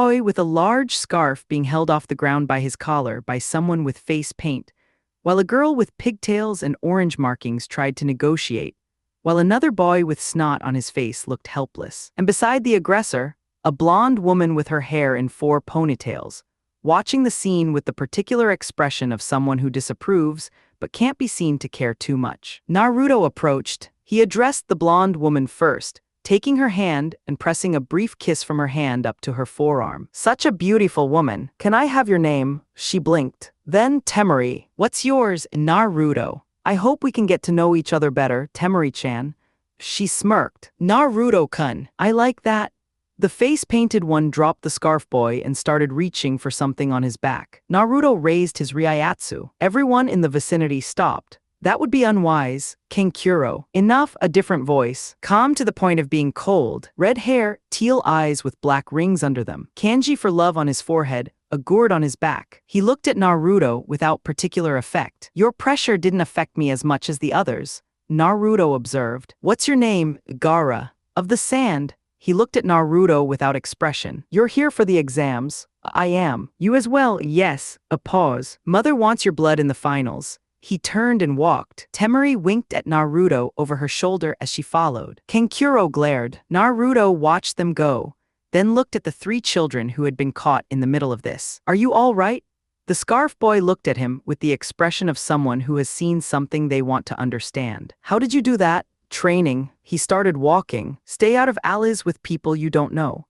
boy with a large scarf being held off the ground by his collar by someone with face paint, while a girl with pigtails and orange markings tried to negotiate, while another boy with snot on his face looked helpless. And beside the aggressor, a blonde woman with her hair in 4 ponytails, watching the scene with the particular expression of someone who disapproves but can't be seen to care too much. Naruto approached. He addressed the blonde woman first, taking her hand and pressing a brief kiss from her hand up to her forearm. "Such a beautiful woman. Can I have your name?" She blinked. Then Temari. "What's yours?" "Naruto. I hope we can get to know each other better, Temari-chan." She smirked. "Naruto-kun. I like that." The face-painted one dropped the scarf boy and started reaching for something on his back. Naruto raised his Ryatsu. Everyone in the vicinity stopped. "That would be unwise, Kankuro." "Enough," a different voice, calm to the point of being cold. Red hair, teal eyes with black rings under them. Kanji for love on his forehead, a gourd on his back. He looked at Naruto without particular effect. "Your pressure didn't affect me as much as the others," Naruto observed. "What's your name?" "Gaara." "Of the sand." He looked at Naruto without expression. "You're here for the exams." "I am." "You as well?" "Yes." A pause. "Mother wants your blood in the finals." He turned and walked. Temari winked at Naruto over her shoulder as she followed. Kankuro glared. Naruto watched them go, then looked at the 3 children who had been caught in the middle of this. "Are you all right?" The scarf boy looked at him with the expression of someone who has seen something they want to understand. "How did you do that?" "Training." He started walking. "Stay out of alleys with people you don't know."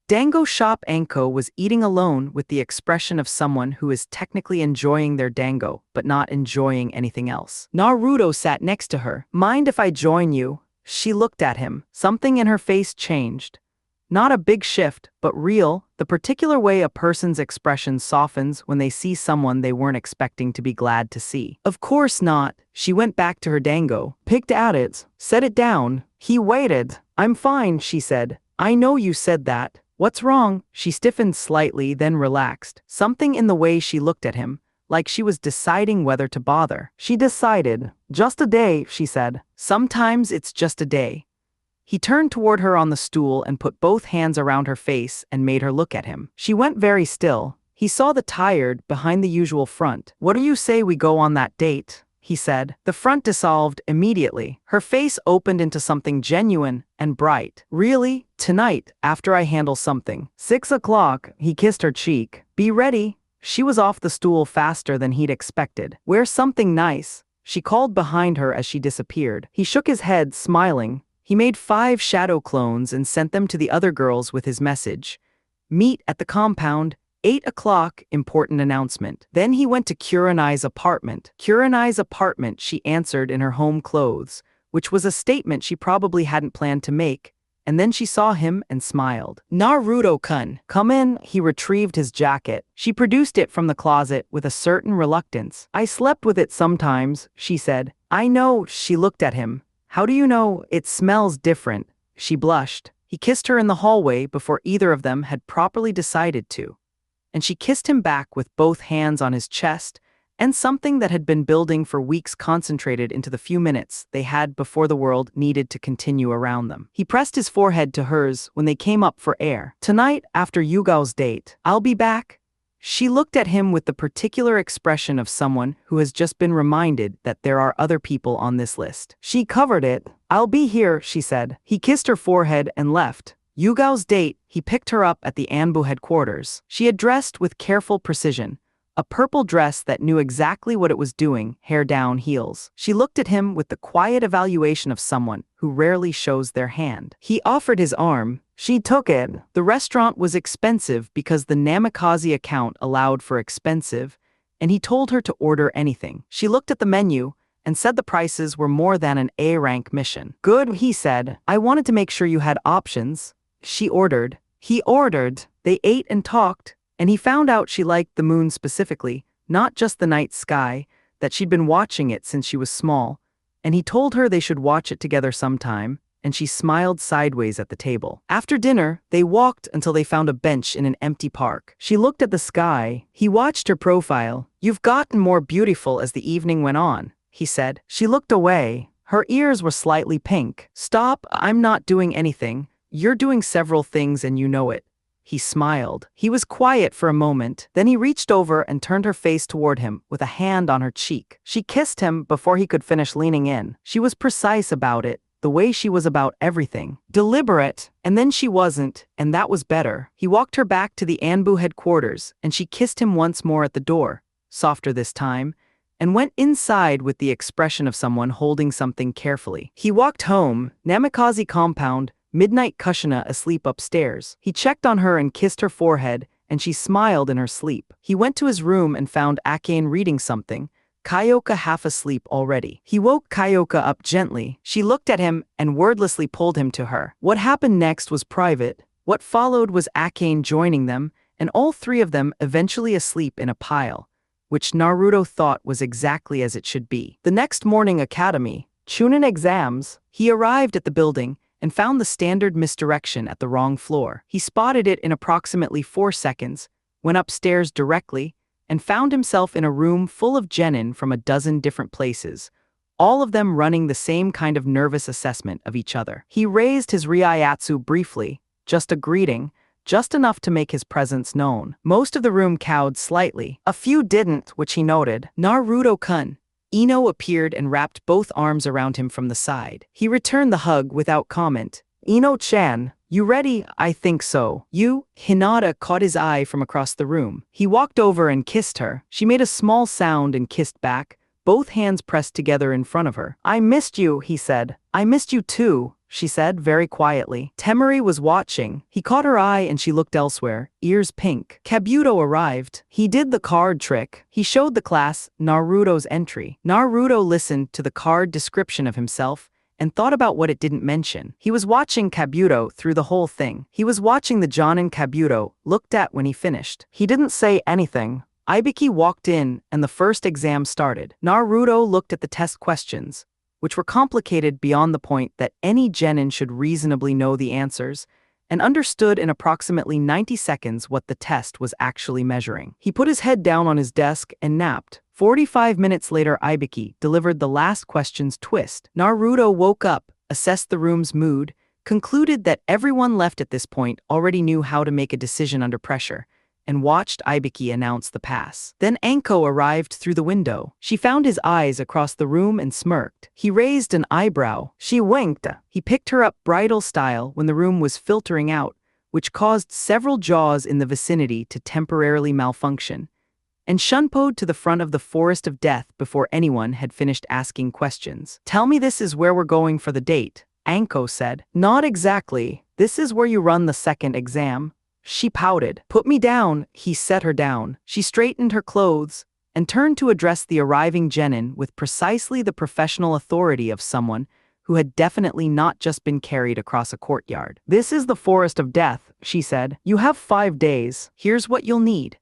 Dango Shop Anko was eating alone with the expression of someone who is technically enjoying their dango, but not enjoying anything else. Naruto sat next to her. "Mind if I join you?" She looked at him. Something in her face changed. Not a big shift, but real, the particular way a person's expression softens when they see someone they weren't expecting to be glad to see. "Of course not." She went back to her dango, picked at it, set it down. He waited. "I'm fine," she said. "I know you said that. What's wrong?" She stiffened slightly, then relaxed. Something in the way she looked at him, like she was deciding whether to bother. She decided. "Just a day," she said. "Sometimes it's just a day." He turned toward her on the stool and put both hands around her face and made her look at him. She went very still. He saw the tired, behind the usual front. "What do you say we go on that date?" he said. The front dissolved immediately. Her face opened into something genuine and bright. "Really? Tonight, after I handle something." 6 o'clock, he kissed her cheek. "Be ready." She was off the stool faster than he'd expected. "Wear something nice," she called behind her as she disappeared. He shook his head, smiling. He made 5 shadow clones and sent them to the other girls with his message. "Meet at the compound. 8 o'clock, important announcement." Then he went to Kurenai's apartment. Kurenai's apartment, she answered in her home clothes, which was a statement she probably hadn't planned to make, and then she saw him and smiled. "Naruto-kun, come in." He retrieved his jacket. She produced it from the closet with a certain reluctance. "I slept with it sometimes," she said. "I know." She looked at him. "How do you know?" "It smells different." She blushed. He kissed her in the hallway before either of them had properly decided to, and she kissed him back with both hands on his chest, and something that had been building for weeks concentrated into the few minutes they had before the world needed to continue around them. He pressed his forehead to hers when they came up for air. "Tonight, after Yugao's date, I'll be back." She looked at him with the particular expression of someone who has just been reminded that there are other people on this list. She covered it. "I'll be here," she said. He kissed her forehead and left. Yugao's date, he picked her up at the Anbu headquarters. She had dressed with careful precision. A purple dress that knew exactly what it was doing, hair down, heels. She looked at him with the quiet evaluation of someone who rarely shows their hand. He offered his arm. She took it. The restaurant was expensive because the Namikaze account allowed for expensive, and he told her to order anything. She looked at the menu and said the prices were more than an A-rank mission. "Good," he said. "I wanted to make sure you had options." She ordered. He ordered. They ate and talked, and he found out she liked the moon specifically, not just the night sky, that she'd been watching it since she was small, and he told her they should watch it together sometime, and she smiled sideways at the table. After dinner, they walked until they found a bench in an empty park. She looked at the sky. He watched her profile. "You've gotten more beautiful as the evening went on," he said. She looked away. Her ears were slightly pink. "Stop, I'm not doing anything. You're doing several things and you know it." He smiled. He was quiet for a moment, then he reached over and turned her face toward him with a hand on her cheek. She kissed him before he could finish leaning in. She was precise about it, the way she was about everything. Deliberate, and then she wasn't, and that was better. He walked her back to the Anbu headquarters, and she kissed him once more at the door, softer this time, and went inside with the expression of someone holding something carefully. He walked home, Namikaze compound, midnight Kushina asleep upstairs. He checked on her and kissed her forehead, and she smiled in her sleep. He went to his room and found Akane reading something, Kyoka half asleep already. He woke Kyoka up gently. She looked at him and wordlessly pulled him to her. What happened next was private. What followed was Akane joining them, and all three of them eventually asleep in a pile, which Naruto thought was exactly as it should be. The next morning academy, Chunin exams, he arrived at the building and found the standard misdirection at the wrong floor. He spotted it in approximately 4 seconds, went upstairs directly, and found himself in a room full of genin from a dozen different places, all of them running the same kind of nervous assessment of each other. He raised his Ryatsu briefly, just a greeting, just enough to make his presence known. Most of the room cowed slightly. A few didn't, which he noted. Naruto-kun. Ino appeared and wrapped both arms around him from the side. He returned the hug without comment. Ino-chan, you ready? I think so. You? Hinata caught his eye from across the room. He walked over and kissed her. She made a small sound and kissed back, both hands pressed together in front of her. I missed you, he said. I missed you too, she said very quietly. Temari was watching. He caught her eye and she looked elsewhere, ears pink. Kabuto arrived. He did the card trick. He showed the class Naruto's entry. Naruto listened to the card description of himself and thought about what it didn't mention. He was watching Kabuto through the whole thing. He was watching the Jonin Kabuto looked at when he finished. He didn't say anything. Ibiki walked in and the first exam started. Naruto looked at the test questions, which were complicated beyond the point that any genin should reasonably know the answers, and understood in approximately 90 seconds what the test was actually measuring. He put his head down on his desk and napped. 45 minutes later, Ibiki delivered the last question's twist. Naruto woke up, assessed the room's mood, concluded that everyone left at this point already knew how to make a decision under pressure, and watched Ibiki announce the pass. Then Anko arrived through the window. She found his eyes across the room and smirked. He raised an eyebrow. She winked. He picked her up bridal style when the room was filtering out, which caused several jaws in the vicinity to temporarily malfunction, and shunpoed to the front of the forest of death before anyone had finished asking questions. Tell me this is where we're going for the date, Anko said. Not exactly. This is where you run the second exam. She pouted. Put me down. He set her down. She straightened her clothes and turned to address the arriving genin with precisely the professional authority of someone who had definitely not just been carried across a courtyard. This is the forest of death, she said. You have 5 days. Here's what you'll need.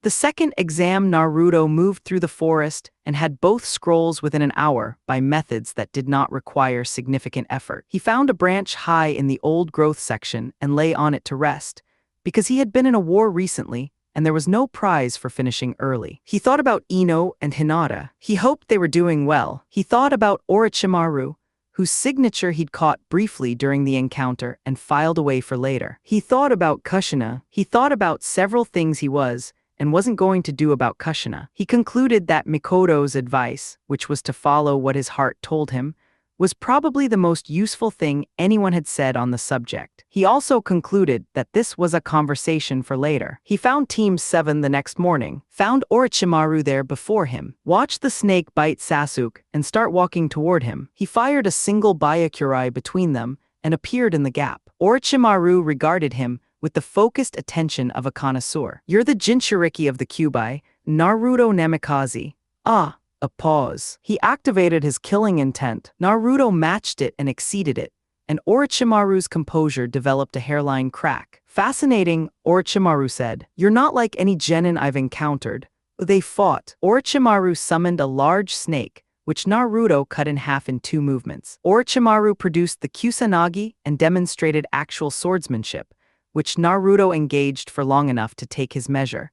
The second exam, Naruto moved through the forest and had both scrolls within an hour by methods that did not require significant effort. He found a branch high in the old growth section and lay on it to rest, because he had been in a war recently and there was no prize for finishing early. He thought about Ino and Hinata. He hoped they were doing well. He thought about Orochimaru, whose signature he'd caught briefly during the encounter and filed away for later. He thought about Kushina. He thought about several things he was and wasn't going to do about Kushina. He concluded that Mikoto's advice, which was to follow what his heart told him, was probably the most useful thing anyone had said on the subject. He also concluded that this was a conversation for later. He found Team 7 the next morning, found Orochimaru there before him, watched the snake bite Sasuke and start walking toward him. He fired a single Byakurai between them and appeared in the gap. Orochimaru regarded him with the focused attention of a connoisseur. You're the Jinchuriki of the Kyuubi, Naruto Namikaze. Ah. A pause. He activated his killing intent. Naruto matched it and exceeded it, and Orochimaru's composure developed a hairline crack. Fascinating, Orochimaru said. You're not like any genin I've encountered. They fought. Orochimaru summoned a large snake, which Naruto cut in half in 2 movements. Orochimaru produced the Kusanagi and demonstrated actual swordsmanship, which Naruto engaged for long enough to take his measure,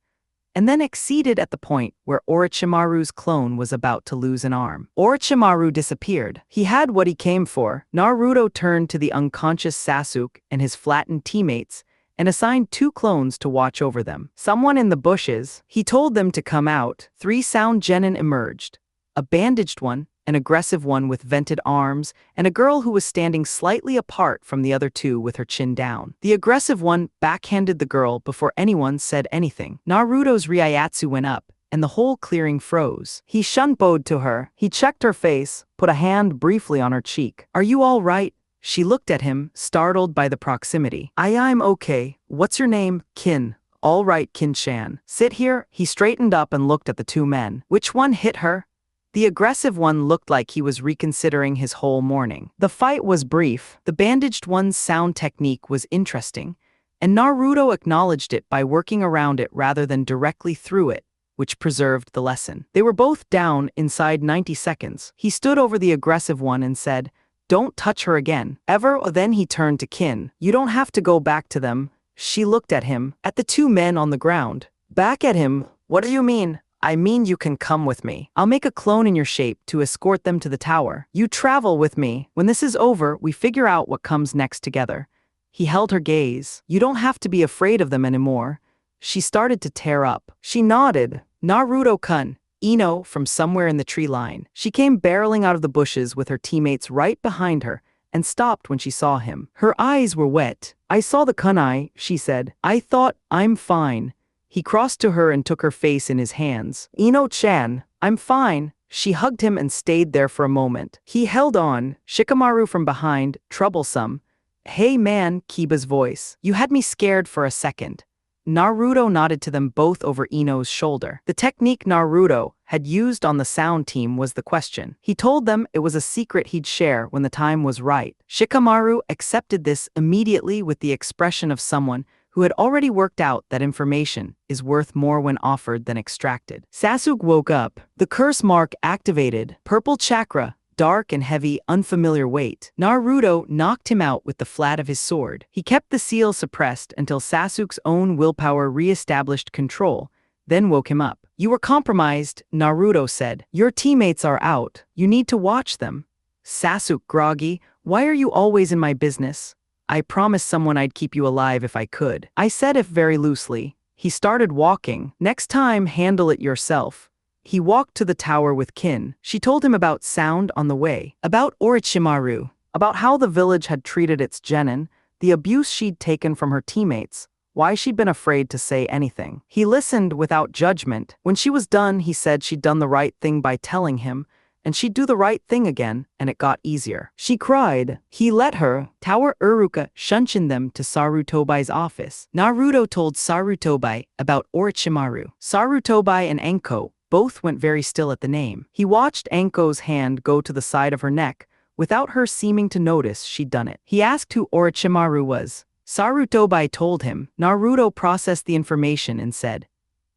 and then exceeded at the point where Orochimaru's clone was about to lose an arm. Orochimaru disappeared. He had what he came for. Naruto turned to the unconscious Sasuke and his flattened teammates and assigned 2 clones to watch over them. Someone in the bushes, he told them to come out. 3 sound genin emerged. A bandaged one, an aggressive one with vented arms, and a girl who was standing slightly apart from the other 2 with her chin down. The aggressive one backhanded the girl before anyone said anything. Naruto's Ryatsu went up, and the whole clearing froze. He shunpoed to her. He checked her face, put a hand briefly on her cheek. "Are you all right?" She looked at him, startled by the proximity. I'm okay. What's your name?" "Kin." "All right, Kin-chan. Sit here." He straightened up and looked at the 2 men. "Which one hit her?" The aggressive one looked like he was reconsidering his whole morning. The fight was brief. The bandaged one's sound technique was interesting, and Naruto acknowledged it by working around it rather than directly through it, which preserved the lesson. They were both down inside 90 seconds. He stood over the aggressive one and said, "Don't touch her again. Ever." Then he turned to Kin. "You don't have to go back to them." She looked at him, at the 2 men on the ground. "Back at him? What do you mean?" "I mean you can come with me. I'll make a clone in your shape to escort them to the tower. You travel with me. When this is over, we figure out what comes next together." He held her gaze. "You don't have to be afraid of them anymore." She started to tear up. She nodded. "Naruto-kun." Ino from somewhere in the tree line. She came barreling out of the bushes with her teammates right behind her and stopped when she saw him. Her eyes were wet. "I saw the kunai," she said. "I thought, I'm fine." He crossed to her and took her face in his hands. "Ino-chan, I'm fine." She hugged him and stayed there for a moment. He held on. Shikamaru from behind, troublesome. "Hey man," Kiba's voice. "You had me scared for a second." Naruto nodded to them both over Ino's shoulder. The technique Naruto had used on the sound team was the question. He told them it was a secret he'd share when the time was right. Shikamaru accepted this immediately with the expression of someone who had already worked out that information is worth more when offered than extracted. Sasuke woke up. The curse mark activated. Purple chakra, dark and heavy, unfamiliar weight. Naruto knocked him out with the flat of his sword. He kept the seal suppressed until Sasuke's own willpower re-established control, then woke him up. "You were compromised," Naruto said. "Your teammates are out. You need to watch them." Sasuke groggy, "Why are you always in my business?" "I promised someone I'd keep you alive if I could." "I said if very loosely." He started walking. "Next time, handle it yourself." He walked to the tower with Kin. She told him about sound on the way, about Orochimaru, about how the village had treated its genin, the abuse she'd taken from her teammates, why she'd been afraid to say anything. He listened without judgment. When she was done, he said she'd done the right thing by telling him, and she'd do the right thing again, and it got easier. She cried. He let her. Tower Uruka shunshined them to Sarutobai's office. Naruto told Sarutobai about Orochimaru. Sarutobai and Anko both went very still at the name. He watched Anko's hand go to the side of her neck, without her seeming to notice she'd done it. He asked who Orochimaru was. Sarutobai told him. Naruto processed the information and said,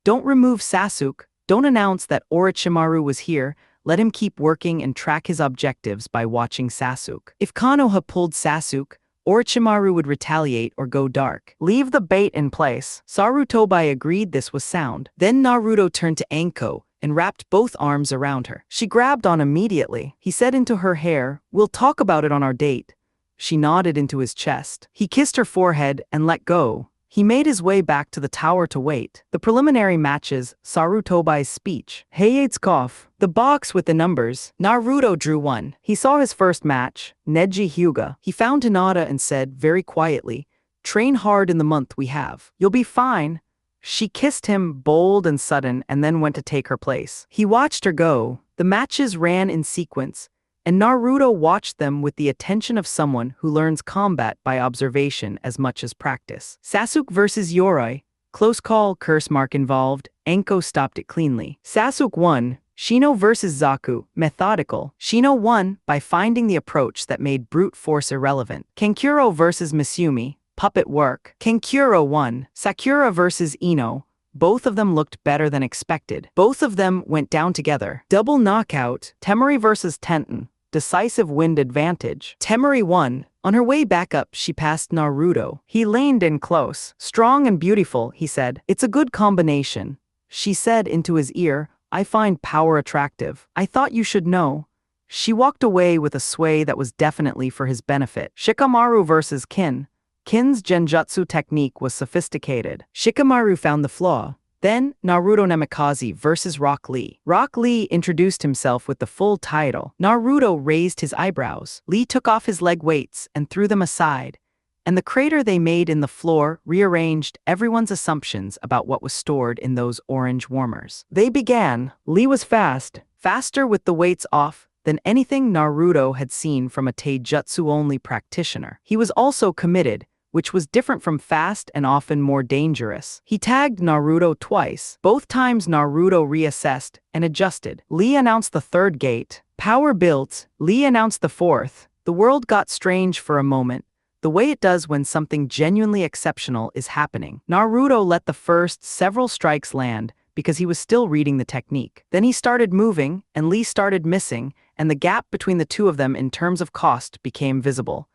"Don't remove Sasuke. Don't announce that Orochimaru was here. Let him keep working and track his objectives by watching Sasuke. If Konoha pulled Sasuke, Orochimaru would retaliate or go dark. Leave the bait in place." Sarutobai agreed this was sound. Then Naruto turned to Anko and wrapped both arms around her. She grabbed on immediately. He said into her hair, "We'll talk about it on our date." She nodded into his chest. He kissed her forehead and let go. He made his way back to the tower to wait. The preliminary matches, Sarutobai's speech. Heiatsukoff, the box with the numbers. Naruto drew one. He saw his first match, Neji Hyuga. He found Hinata and said, very quietly, "Train hard in the month we have. You'll be fine." She kissed him, bold and sudden, and then went to take her place. He watched her go. The matches ran in sequence, and Naruto watched them with the attention of someone who learns combat by observation as much as practice. Sasuke versus Yoroi. Close call, curse mark involved. Anko stopped it cleanly. Sasuke won. Shino versus Zaku. Methodical. Shino won by finding the approach that made brute force irrelevant. Kankuro versus Misumi. Puppet work. Kankuro won. Sakura versus Ino. Both of them looked better than expected. Both of them went down together. Double knockout. Temari versus Tenten. Decisive wind advantage. Temari won. On her way back up, she passed Naruto. He leaned in close. "Strong and beautiful," he said. "It's a good combination." She said into his ear, "I find power attractive. I thought you should know." She walked away with a sway that was definitely for his benefit. Shikamaru versus Kin. Kin's genjutsu technique was sophisticated. Shikamaru found the flaw. Then, Naruto Namikaze versus Rock Lee. Rock Lee introduced himself with the full title. Naruto raised his eyebrows. Lee took off his leg weights and threw them aside. And the crater they made in the floor rearranged everyone's assumptions about what was stored in those orange warmers. They began. Lee was fast, faster with the weights off than anything Naruto had seen from a taijutsu-only practitioner. He was also committed, which was different from fast and often more dangerous. He tagged Naruto twice. Both times Naruto reassessed and adjusted. Lee announced the third gate. Power built. Lee announced the fourth. The world got strange for a moment, the way it does when something genuinely exceptional is happening. Naruto let the first several strikes land because he was still reading the technique. Then he started moving, and Lee started missing, and the gap between the two of them in terms of cost became visible.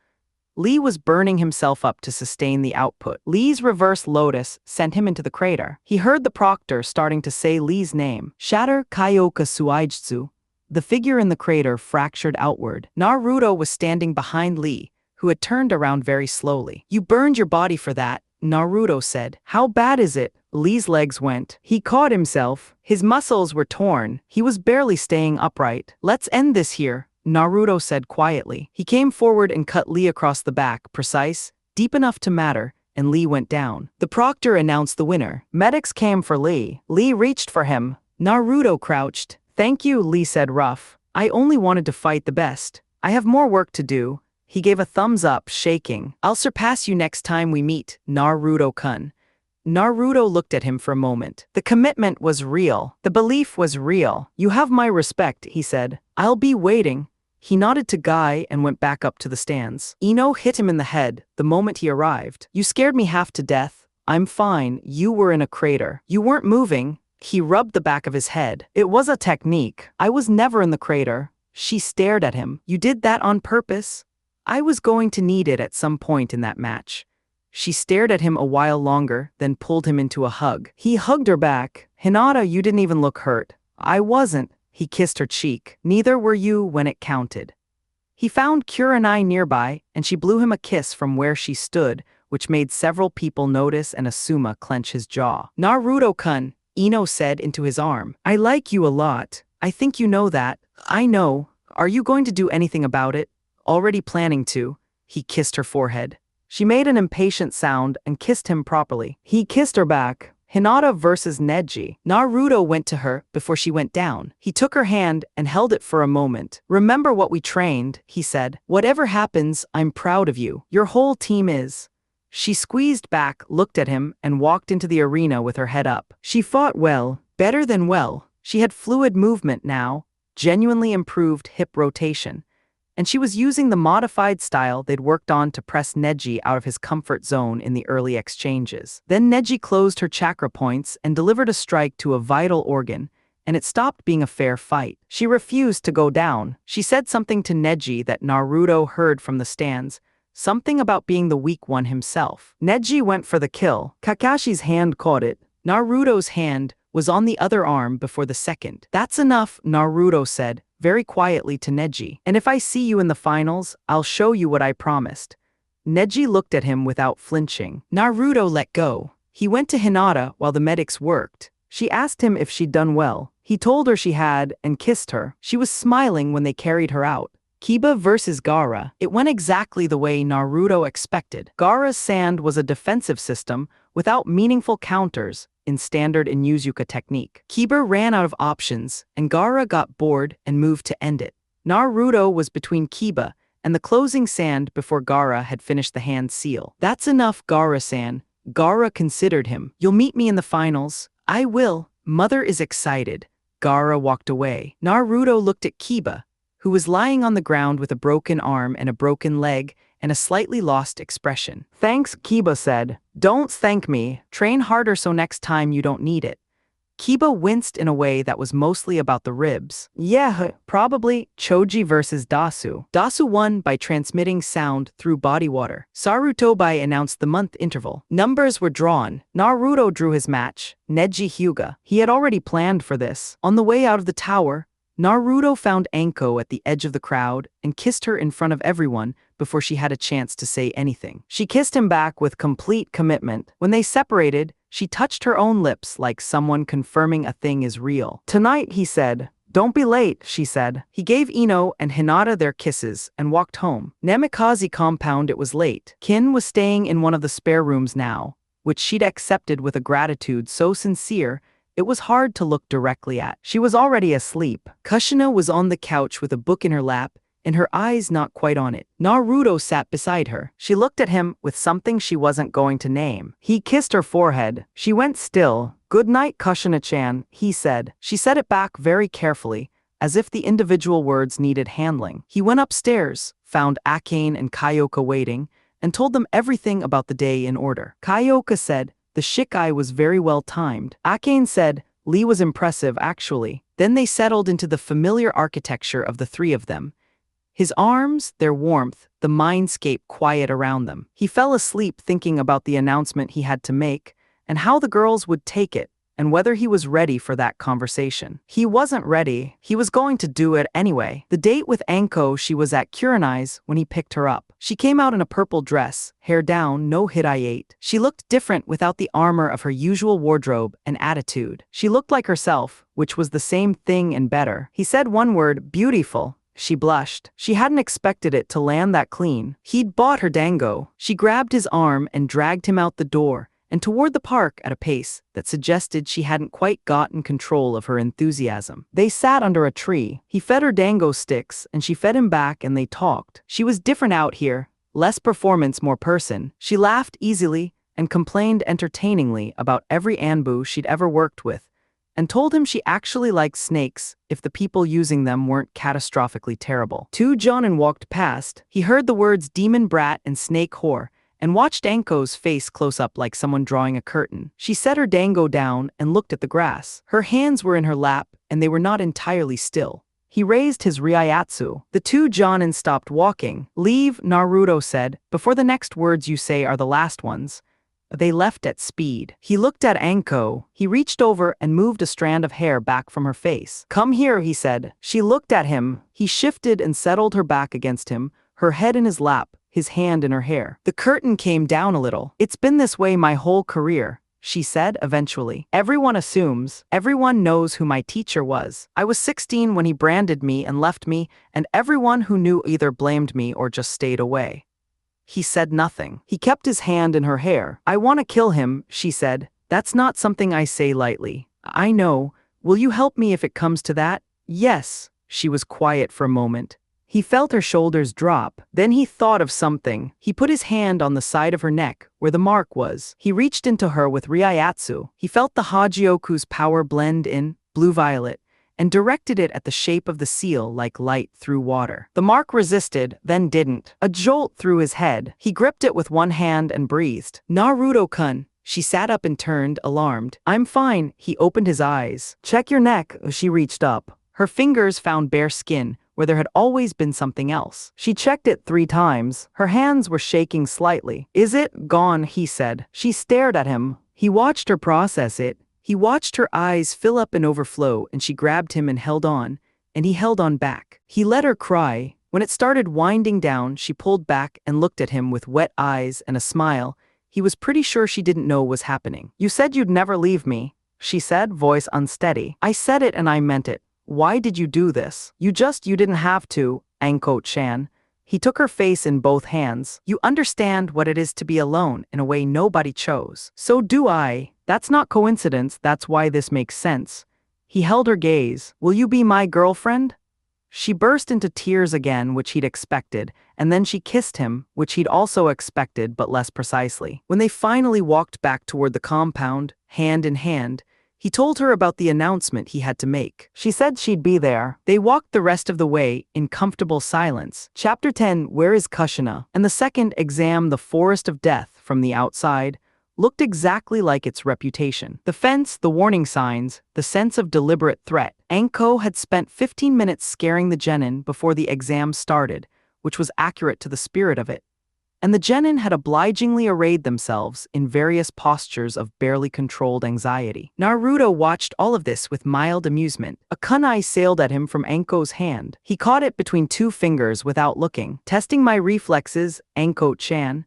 Lee was burning himself up to sustain the output. Lee's reverse lotus sent him into the crater. He heard the proctor starting to say Lee's name. Shatter Kyoka Suijutsu. The figure in the crater fractured outward. Naruto was standing behind Lee, who had turned around very slowly. "You burned your body for that," Naruto said. "How bad is it?" Lee's legs went. He caught himself. His muscles were torn. He was barely staying upright. "Let's end this here," Naruto said quietly. He came forward and cut Lee across the back, precise, deep enough to matter, and Lee went down. The proctor announced the winner. Medics came for Lee. Lee reached for him. Naruto crouched. "Thank you," Lee said rough. "I only wanted to fight the best. I have more work to do." He gave a thumbs up, shaking. "I'll surpass you next time we meet, Naruto-kun." Naruto looked at him for a moment. The commitment was real. The belief was real. "You have my respect," he said. "I'll be waiting." He nodded to Guy and went back up to the stands. Ino hit him in the head the moment he arrived. "You scared me half to death." "I'm fine, you were in a crater. You weren't moving." He rubbed the back of his head. "It was a technique. I was never in the crater." She stared at him. "You did that on purpose?" "I was going to need it at some point in that match." She stared at him a while longer, then pulled him into a hug. He hugged her back. "Hinata, you didn't even look hurt." "I wasn't." He kissed her cheek. "Neither were you when it counted." He found Kurenai nearby, and she blew him a kiss from where she stood, which made several people notice and Asuma clench his jaw. "Naruto-kun," Ino said into his arm. "I like you a lot. I think you know that." "I know. Are you going to do anything about it?" "Already planning to." He kissed her forehead. She made an impatient sound and kissed him properly. He kissed her back. Hinata versus Neji. Naruto went to her before she went down. He took her hand and held it for a moment. "Remember what we trained," he said. "Whatever happens, I'm proud of you. Your whole team is." She squeezed back, looked at him, and walked into the arena with her head up. She fought well, better than well. She had fluid movement now, genuinely improved hip rotation. And she was using the modified style they'd worked on to press Neji out of his comfort zone in the early exchanges. Then Neji closed her chakra points and delivered a strike to a vital organ, and it stopped being a fair fight. She refused to go down. She said something to Neji that Naruto heard from the stands, something about being the weak one himself. Neji went for the kill. Kakashi's hand caught it. Naruto's hand was on the other arm before the second. "That's enough," Naruto said, very quietly to Neji. "And if I see you in the finals, I'll show you what I promised." Neji looked at him without flinching. Naruto let go. He went to Hinata while the medics worked. She asked him if she'd done well. He told her she had and kissed her. She was smiling when they carried her out. Kiba versus Gaara. It went exactly the way Naruto expected. Gaara's sand was a defensive system without meaningful counters in standard Inuzuka technique. Kiba ran out of options, and Gaara got bored and moved to end it. Naruto was between Kiba and the closing sand before Gaara had finished the hand seal. "That's enough, Gaara-san." Gaara considered him. "You'll meet me in the finals." "I will." "Mother is excited." Gaara walked away. Naruto looked at Kiba, who was lying on the ground with a broken arm and a broken leg and a slightly lost expression. "Thanks," Kiba said. "Don't thank me. Train harder so next time you don't need it." Kiba winced in a way that was mostly about the ribs. "Yeah, probably." Choji versus Dasu. Dasu won by transmitting sound through body water. Sarutobi announced the month interval. Numbers were drawn. Naruto drew his match, Neji Hyuga. He had already planned for this. On the way out of the tower, Naruto found Anko at the edge of the crowd and kissed her in front of everyone before she had a chance to say anything. She kissed him back with complete commitment. When they separated, she touched her own lips like someone confirming a thing is real. "Tonight," he said. "Don't be late," she said. He gave Ino and Hinata their kisses and walked home. Namikaze compound. It was late. Kin was staying in one of the spare rooms now, which she'd accepted with a gratitude so sincere it was hard to look directly at. She was already asleep. Kushina was on the couch with a book in her lap, and her eyes not quite on it. Naruto sat beside her. She looked at him with something she wasn't going to name. He kissed her forehead. She went still. "Good night, Kushina-chan," he said. She said it back very carefully, as if the individual words needed handling. He went upstairs, found Akane and Kyoka waiting, and told them everything about the day in order. Kyoka said the shikai was very well timed. Akane said Lee was impressive actually. Then they settled into the familiar architecture of the three of them. His arms, their warmth, the mindscape quiet around them. He fell asleep thinking about the announcement he had to make, and how the girls would take it, and whether he was ready for that conversation. He wasn't ready. He was going to do it anyway. The date with Anko, she was at Kurenai's when he picked her up. She came out in a purple dress, hair down, no hidiate. She looked different without the armor of her usual wardrobe and attitude. She looked like herself, which was the same thing and better. He said one word, "Beautiful." She blushed. She hadn't expected it to land that clean. He'd bought her dango. She grabbed his arm and dragged him out the door and toward the park at a pace that suggested she hadn't quite gotten control of her enthusiasm. They sat under a tree. He fed her dango sticks, and she fed him back, and they talked. She was different out here, less performance, more person. She laughed easily and complained entertainingly about every Anbu she'd ever worked with, and told him she actually liked snakes if the people using them weren't catastrophically terrible. Jonin walked past. He heard the words demon brat and snake whore, and watched Anko's face close up like someone drawing a curtain. She set her dango down and looked at the grass. Her hands were in her lap, and they were not entirely still. He raised his Ryatsu. The two Jonin stopped walking. "Leave," Naruto said, "before the next words you say are the last ones." They left at speed. He looked at Anko. He reached over and moved a strand of hair back from her face. "Come here," he said. She looked at him. He shifted and settled her back against him, her head in his lap, his hand in her hair. The curtain came down a little. "It's been this way my whole career," she said eventually. "Everyone assumes, everyone knows who my teacher was. I was 16 when he branded me and left me, and everyone who knew either blamed me or just stayed away." He said nothing. He kept his hand in her hair. "I want to kill him," she said. "That's not something I say lightly. I know. Will you help me if it comes to that?" "Yes." She was quiet for a moment. He felt her shoulders drop. Then he thought of something. He put his hand on the side of her neck, where the mark was. He reached into her with Ryatsu. He felt the Hagioku's power blend in, blue-violet, and directed it at the shape of the seal like light through water. The mark resisted, then didn't. A jolt through his head. He gripped it with one hand and breathed. "Naruto-kun." She sat up and turned, alarmed. "I'm fine." He opened his eyes. "Check your neck." She reached up. Her fingers found bare skin, where there had always been something else. She checked it 3 times. Her hands were shaking slightly. "Is it gone?" he said. She stared at him. He watched her process it. He watched her eyes fill up and overflow, and she grabbed him and held on, and he held on back. He let her cry. When it started winding down, she pulled back and looked at him with wet eyes and a smile. He was pretty sure she didn't know what was happening. "You said you'd never leave me," she said, voice unsteady. "I said it and I meant it. Why did you do this? You didn't have to, Anko-chan." He took her face in both hands. "You understand what it is to be alone in a way nobody chose. So do I. That's not coincidence, that's why this makes sense." He held her gaze. "Will you be my girlfriend?" She burst into tears again, which he'd expected, and then she kissed him, which he'd also expected but less precisely. When they finally walked back toward the compound, hand in hand, he told her about the announcement he had to make. She said she'd be there. They walked the rest of the way in comfortable silence. Chapter 10, Where is Kushina? And the second exam, The Forest of Death, from the outside, looked exactly like its reputation. The fence, the warning signs, the sense of deliberate threat. Anko had spent 15 minutes scaring the genin before the exam started, which was accurate to the spirit of it. and the genin had obligingly arrayed themselves in various postures of barely controlled anxiety. Naruto watched all of this with mild amusement. A kunai sailed at him from Anko's hand. He caught it between two fingers without looking. Testing my reflexes, Anko-chan.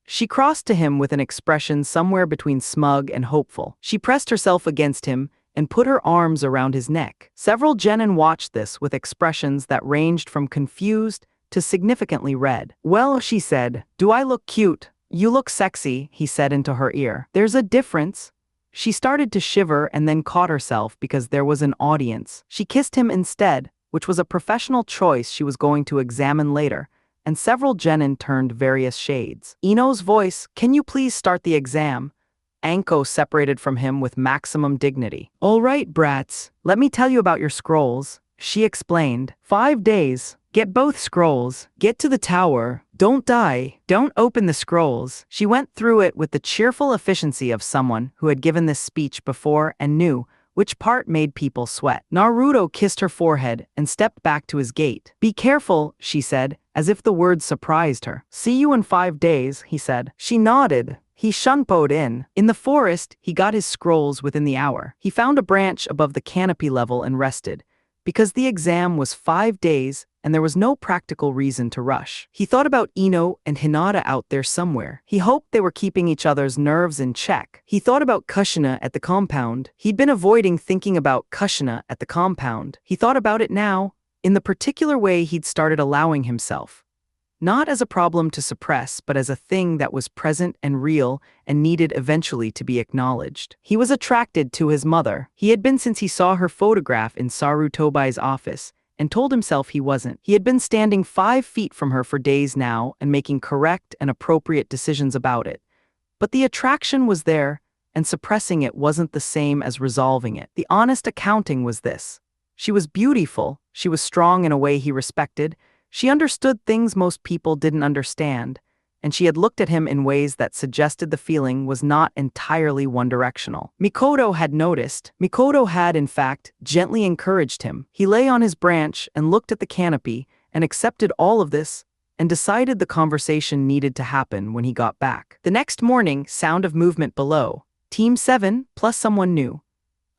She crossed to him with an expression somewhere between smug and hopeful. She pressed herself against him and put her arms around his neck. Several genin watched this with expressions that ranged from confused to significantly red. "Well," she said, "do I look cute?" "You look sexy," he said into her ear. "There's a difference." She started to shiver and then caught herself because there was an audience. She kissed him instead, which was a professional choice she was going to examine later, and several genin turned various shades. Ino's voice, "Can you please start the exam?" Anko separated from him with maximum dignity. "All right, brats, let me tell you about your scrolls," she explained. 5 days. Get both scrolls. Get to the tower. Don't die. Don't open the scrolls. She went through it with the cheerful efficiency of someone who had given this speech before and knew which part made people sweat. Naruto kissed her forehead and stepped back to his gate. "Be careful," she said, as if the words surprised her. "See you in 5 days," he said. She nodded. He shunpoed in. In the forest, he got his scrolls within the hour. He found a branch above the canopy level and rested, because the exam was 5 days and there was no practical reason to rush. He thought about Ino and Hinata out there somewhere. He hoped they were keeping each other's nerves in check. He thought about Kushina at the compound. He'd been avoiding thinking about Kushina at the compound. He thought about it now, in the particular way he'd started allowing himself. Not as a problem to suppress, but as a thing that was present and real and needed eventually to be acknowledged. He was attracted to his mother. He had been since he saw her photograph in Sarutobai's office, and told himself he wasn't. He had been standing 5 feet from her for days now and making correct and appropriate decisions about it. But the attraction was there, and suppressing it wasn't the same as resolving it. The honest accounting was this. She was beautiful, she was strong in a way he respected, she understood things most people didn't understand, and she had looked at him in ways that suggested the feeling was not entirely one-directional. Mikoto had noticed. Mikoto had, in fact, gently encouraged him. He lay on his branch and looked at the canopy and accepted all of this and decided the conversation needed to happen when he got back. The next morning, sound of movement below. Team 7 plus someone new.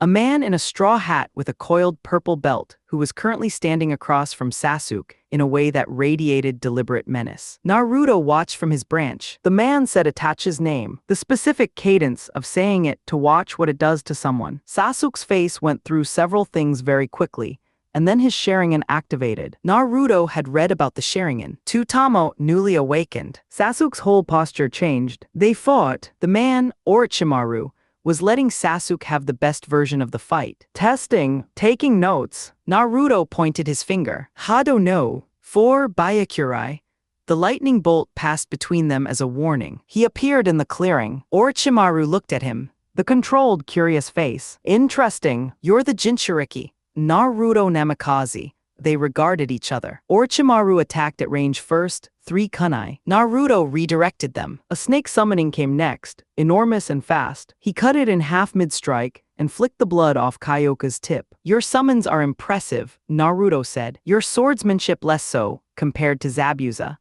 A man in a straw hat with a coiled purple belt who was currently standing across from Sasuke in a way that radiated deliberate menace. Naruto watched from his branch. The man said Itachi's name, the specific cadence of saying it to watch what it does to someone. Sasuke's face went through several things very quickly, and then his Sharingan activated. Naruto had read about the Sharingan. Tsutomu newly awakened. Sasuke's whole posture changed. They fought. The man, Orochimaru, was letting Sasuke have the best version of the fight. Testing, taking notes. Naruto pointed his finger. Hado no, 4 Byakurai. The lightning bolt passed between them as a warning. He appeared in the clearing. Orochimaru looked at him, the controlled, curious face. Interesting, you're the Jinchuriki. Naruto Namikaze. They regarded each other. Orochimaru attacked at range first, 3 kunai. Naruto redirected them. A snake summoning came next, enormous and fast. He cut it in half mid-strike and flicked the blood off Kyoka's tip. Your summons are impressive, Naruto said. Your swordsmanship less so, compared to Zabuza.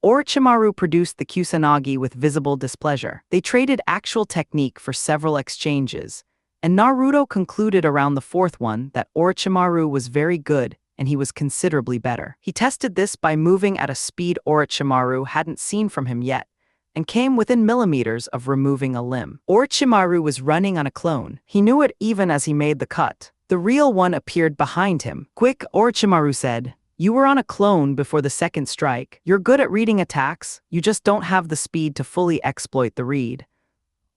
Orochimaru produced the Kusanagi with visible displeasure. They traded actual technique for several exchanges, and Naruto concluded around the 4th one that Orochimaru was very good and he was considerably better. He tested this by moving at a speed Orochimaru hadn't seen from him yet, and came within millimeters of removing a limb. Orochimaru was running on a clone. He knew it even as he made the cut. The real one appeared behind him. Quick, Orochimaru said. You were on a clone before the 2nd strike. You're good at reading attacks, you just don't have the speed to fully exploit the read.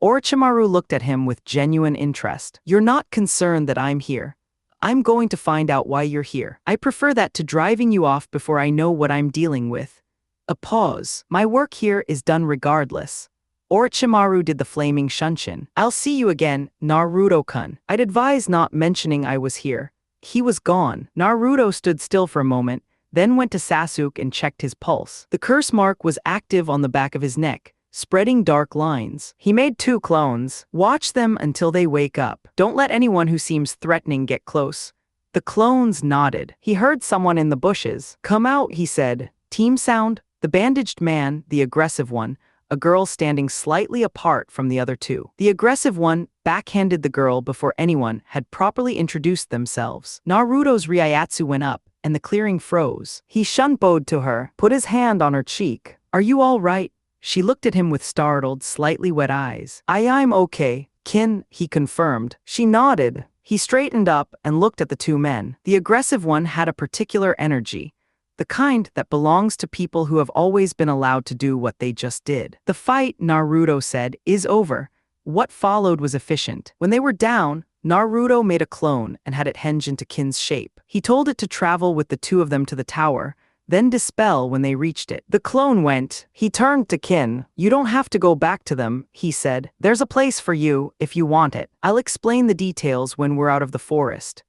Orochimaru looked at him with genuine interest. You're not concerned that I'm here. I'm going to find out why you're here. I prefer that to driving you off before I know what I'm dealing with. A pause. My work here is done regardless. Orochimaru did the flaming shunshin. I'll see you again, Naruto-kun. I'd advise not mentioning I was here. He was gone. Naruto stood still for a moment, then went to Sasuke and checked his pulse. The curse mark was active on the back of his neck, spreading dark lines. He made 2 clones. Watch them until they wake up. Don't let anyone who seems threatening get close. The clones nodded. He heard someone in the bushes. Come out, he said. Team sound, The bandaged man, the aggressive one, a girl standing slightly apart from the other two. The aggressive one backhanded the girl before anyone had properly introduced themselves. Naruto's Ryatsu went up, and the clearing froze. He shunbowed to her, put his hand on her cheek. "Are you all right?" She looked at him with startled, slightly wet eyes. I'm okay, Kin," he confirmed. She nodded. He straightened up and looked at the two men. The aggressive one had a particular energy, the kind that belongs to people who have always been allowed to do what they just did. "The fight," Naruto said, "is over." What followed was efficient. When they were down, Naruto made a clone and had it henge into Kin's shape. He told it to travel with the two of them to the tower, then dispel when they reached it. The clone went. He turned to Kin. "You don't have to go back to them," he said. "There's a place for you, if you want it. I'll explain the details when we're out of the forest."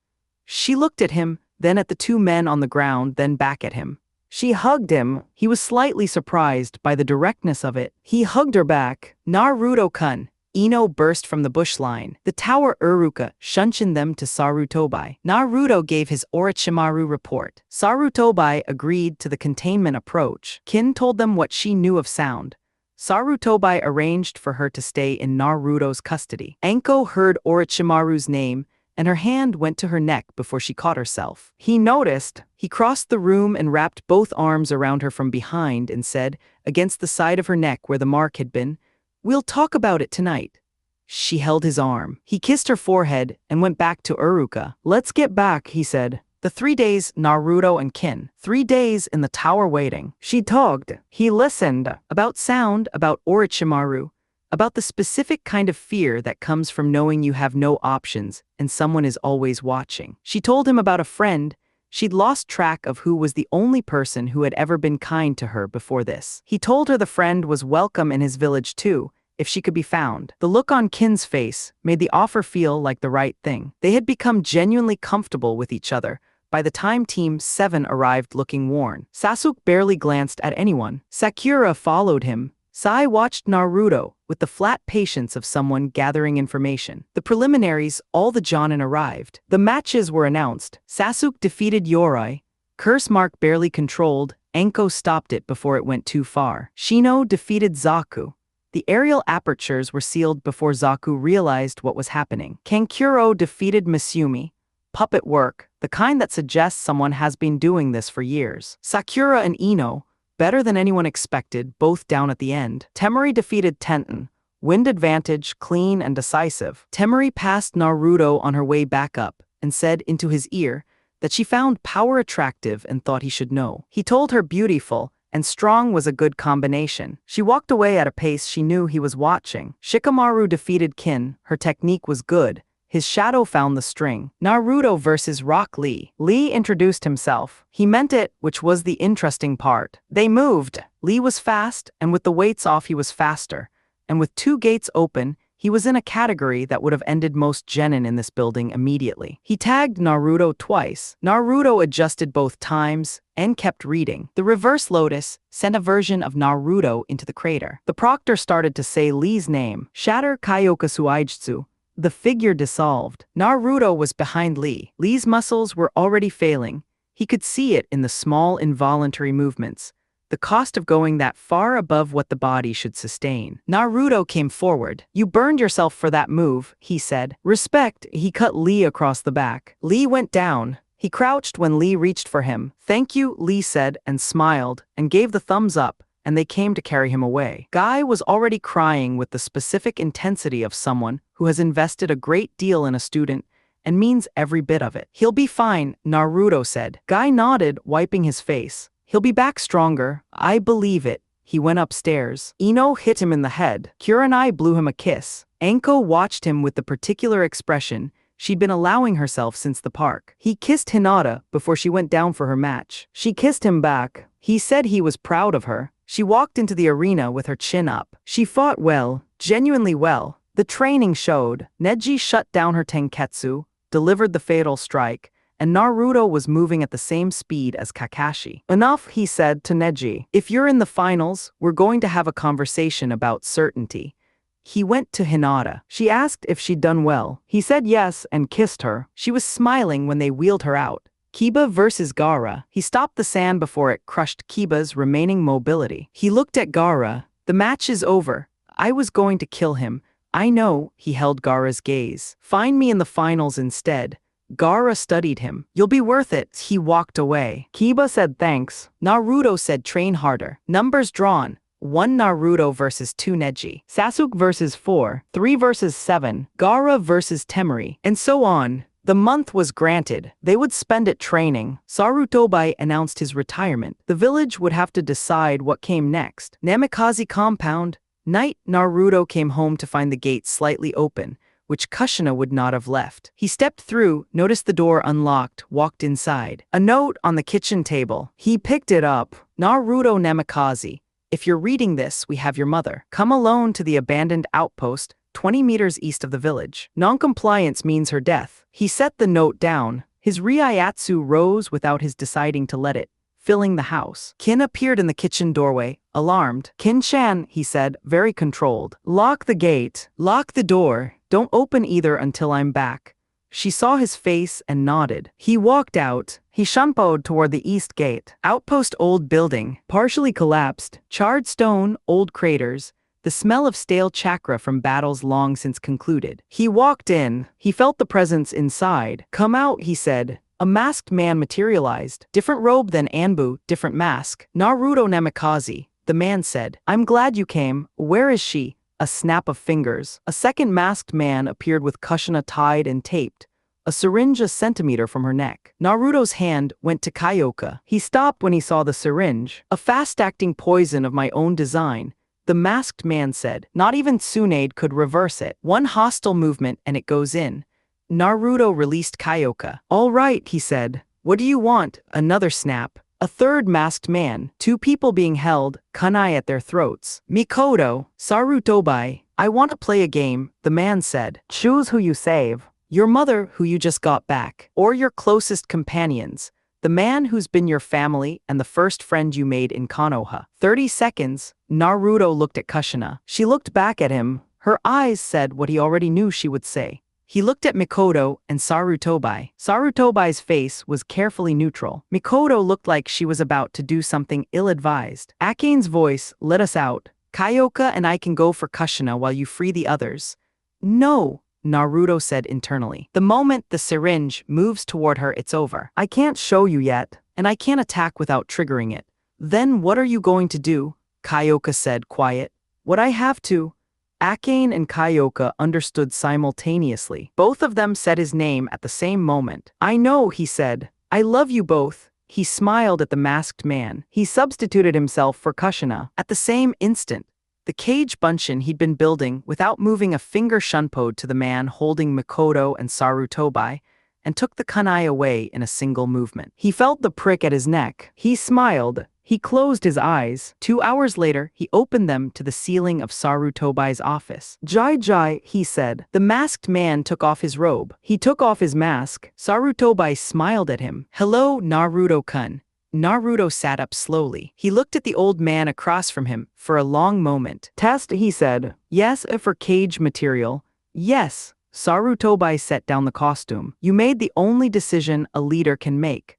She looked at him, then at the two men on the ground, then back at him. She hugged him. He was slightly surprised by the directness of it. He hugged her back. "Naruto-kun." Ino burst from the bush line. The tower Uruka shunshin them to Sarutobi. Naruto gave his Orochimaru report. Sarutobi agreed to the containment approach. Kin told them what she knew of sound. Sarutobi arranged for her to stay in Naruto's custody. Anko heard Orochimaru's name, and her hand went to her neck before she caught herself. He noticed. He crossed the room and wrapped both arms around her from behind and said, against the side of her neck where the mark had been, "We'll talk about it tonight." She held his arm. He kissed her forehead and went back to Uruka. "Let's get back," he said. The 3 days, Naruto and Kin. 3 days in the tower waiting. She tugged. He listened. About sound, about Orochimaru, about the specific kind of fear that comes from knowing you have no options and someone is always watching. She told him about a friend. She'd lost track of who was the only person who had ever been kind to her before this. He told her the friend was welcome in his village too, if she could be found. The look on Kin's face made the offer feel like the right thing. They had become genuinely comfortable with each other by the time Team 7 arrived looking worn. Sasuke barely glanced at anyone. Sakura followed him. Sai watched Naruto with the flat patience of someone gathering information. The preliminaries, all the Jonin arrived. The matches were announced. Sasuke defeated Yoroi. Curse Mark barely controlled. Anko stopped it before it went too far. Shino defeated Zaku. The aerial apertures were sealed before Zaku realized what was happening. Kankuro defeated Misumi. Puppet work, the kind that suggests someone has been doing this for years. Sakura and Ino, better than anyone expected, both down at the end. Temari defeated Tenten. Wind advantage, clean and decisive. Temari passed Naruto on her way back up and said into his ear that she found power attractive and thought he should know. He told her beautiful and strong was a good combination. She walked away at a pace she knew he was watching. Shikamaru defeated Kin. Her technique was good. His shadow found the string. Naruto versus Rock Lee. Lee introduced himself. He meant it, which was the interesting part. They moved. Lee was fast, and with the weights off he was faster. And with 2 gates open, he was in a category that would have ended most genin in this building immediately. He tagged Naruto twice. Naruto adjusted both times and kept reading. The Reverse Lotus sent a version of Naruto into the crater. The proctor started to say Lee's name. Shatter Kyoka Suijutsu. The figure dissolved. Naruto was behind Lee. Lee's muscles were already failing. He could see it in the small involuntary movements. The cost of going that far above what the body should sustain. Naruto came forward. "You burned yourself for that move," he said. "Respect," he cut Lee across the back. Lee went down. He crouched when Lee reached for him. "Thank you," Lee said and smiled and gave the thumbs up, and they came to carry him away. Guy was already crying with the specific intensity of someone who has invested a great deal in a student and means every bit of it. "He'll be fine," Naruto said. Guy nodded, wiping his face. "He'll be back stronger. I believe it." He went upstairs. Ino hit him in the head. Kurenai blew him a kiss. Anko watched him with the particular expression she'd been allowing herself since the park. He kissed Hinata before she went down for her match. She kissed him back. He said he was proud of her. She walked into the arena with her chin up. She fought well, genuinely well. The training showed. Neji shut down her Tenketsu, delivered the fatal strike, and Naruto was moving at the same speed as Kakashi. "Enough," he said to Neji. "If you're in the finals, we're going to have a conversation about certainty." He went to Hinata. She asked if she'd done well. He said yes and kissed her. She was smiling when they wheeled her out. Kiba versus Gaara. He stopped the sand before it crushed Kiba's remaining mobility. He looked at Gaara. The match is over. I was going to kill him. I know, he held Gaara's gaze. Find me in the finals instead. Gaara studied him. You'll be worth it. He walked away. Kiba said thanks. Naruto said train harder. Numbers drawn. 1 Naruto versus 2 Neji. Sasuke versus 4. 3 versus 7. Gaara versus Temari. And so on. The month was granted. They would spend it training. Sarutobi announced his retirement. The village would have to decide what came next. Namikaze compound. Night, Naruto came home to find the gate slightly open, which Kushina would not have left. He stepped through, noticed the door unlocked, walked inside. A note on the kitchen table. He picked it up. Naruto Namikaze. If you're reading this, we have your mother. Come alone to the abandoned outpost, 20 meters east of the village. Noncompliance means her death. He set the note down. His Ryatsu rose without his deciding to let it, filling the house. Kin appeared in the kitchen doorway, alarmed. Kin-chan, he said, very controlled. Lock the gate. Lock the door. Don't open either until I'm back. She saw his face and nodded. He walked out. He shunpoed toward the east gate. Outpost old building, partially collapsed, charred stone, old craters, the smell of stale chakra from battles long since concluded. He walked in. He felt the presence inside. Come out, he said. A masked man materialized. Different robe than Anbu, different mask. Naruto Namikaze, the man said. I'm glad you came. Where is she? A snap of fingers. A second masked man appeared with Kushina tied and taped, a syringe a centimeter from her neck. Naruto's hand went to Kyoka. He stopped when he saw the syringe. A fast-acting poison of my own design, the masked man said. Not even Tsunade could reverse it. One hostile movement and it goes in. Naruto released Kyoka. All right, he said. What do you want? Another snap. A third masked man, 2 people being held, kunai at their throats. Mikoto, Sarutobi, I want to play a game, the man said. Choose who you save. Your mother, who you just got back, or your closest companions, the man who's been your family and the first friend you made in Konoha. 30 seconds, Naruto looked at Kushina. She looked back at him. Her eyes said what he already knew she would say. He looked at Mikoto and Sarutobi. Sarutobi's face was carefully neutral. Mikoto looked like she was about to do something ill-advised. Akane's voice, let us out. Kyoka and I can go for Kushina while you free the others. No, Naruto said internally. The moment the syringe moves toward her, it's over. I can't show you yet, and I can't attack without triggering it. Then what are you going to do? Kyoka said, quiet. What I have to. Akane and Kyoka understood simultaneously. Both of them said his name at the same moment. I know, he said. I love you both. He smiled at the masked man. He substituted himself for Kushina. At the same instant, the cage bunshin he'd been building without moving a finger shunpoed to the man holding Mikoto and Sarutobi and took the kunai away in a single movement. He felt the prick at his neck. He smiled. He closed his eyes. 2 hours later, he opened them to the ceiling of Sarutobi's office. Jai, he said. The masked man took off his robe. He took off his mask. Sarutobi smiled at him. Hello, Naruto-kun. Naruto sat up slowly. He looked at the old man across from him for a long moment. Test, he said. Yes, for cage material. Yes. Sarutobi set down the costume. You made the only decision a leader can make.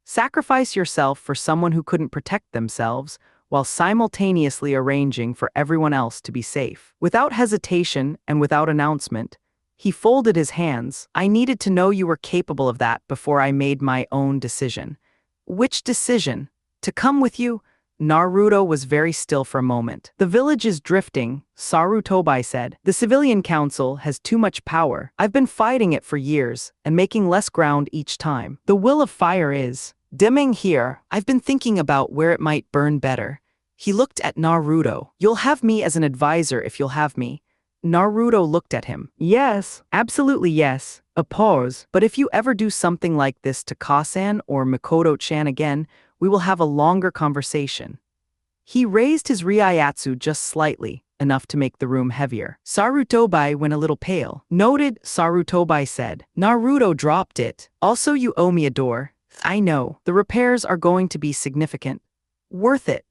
Sacrifice yourself for someone who couldn't protect themselves, while simultaneously arranging for everyone else to be safe. Without hesitation and without announcement, he folded his hands. I needed to know you were capable of that before I made my own decision. Which decision? To come with you? Naruto was very still for a moment. The village is drifting, Sarutobi said. The civilian council has too much power. I've been fighting it for years and making less ground each time. The will of fire is dimming here. I've been thinking about where it might burn better. He looked at Naruto. You'll have me as an advisor if you'll have me. Naruto looked at him. Yes, absolutely yes. A pause. But if you ever do something like this to Kasan or Mikoto-chan again, we will have a longer conversation. He raised his Ryatsu just slightly, enough to make the room heavier. Sarutobi went a little pale. Noted, Sarutobi said. Naruto dropped it. Also, you owe me a door. I know. The repairs are going to be significant. Worth it.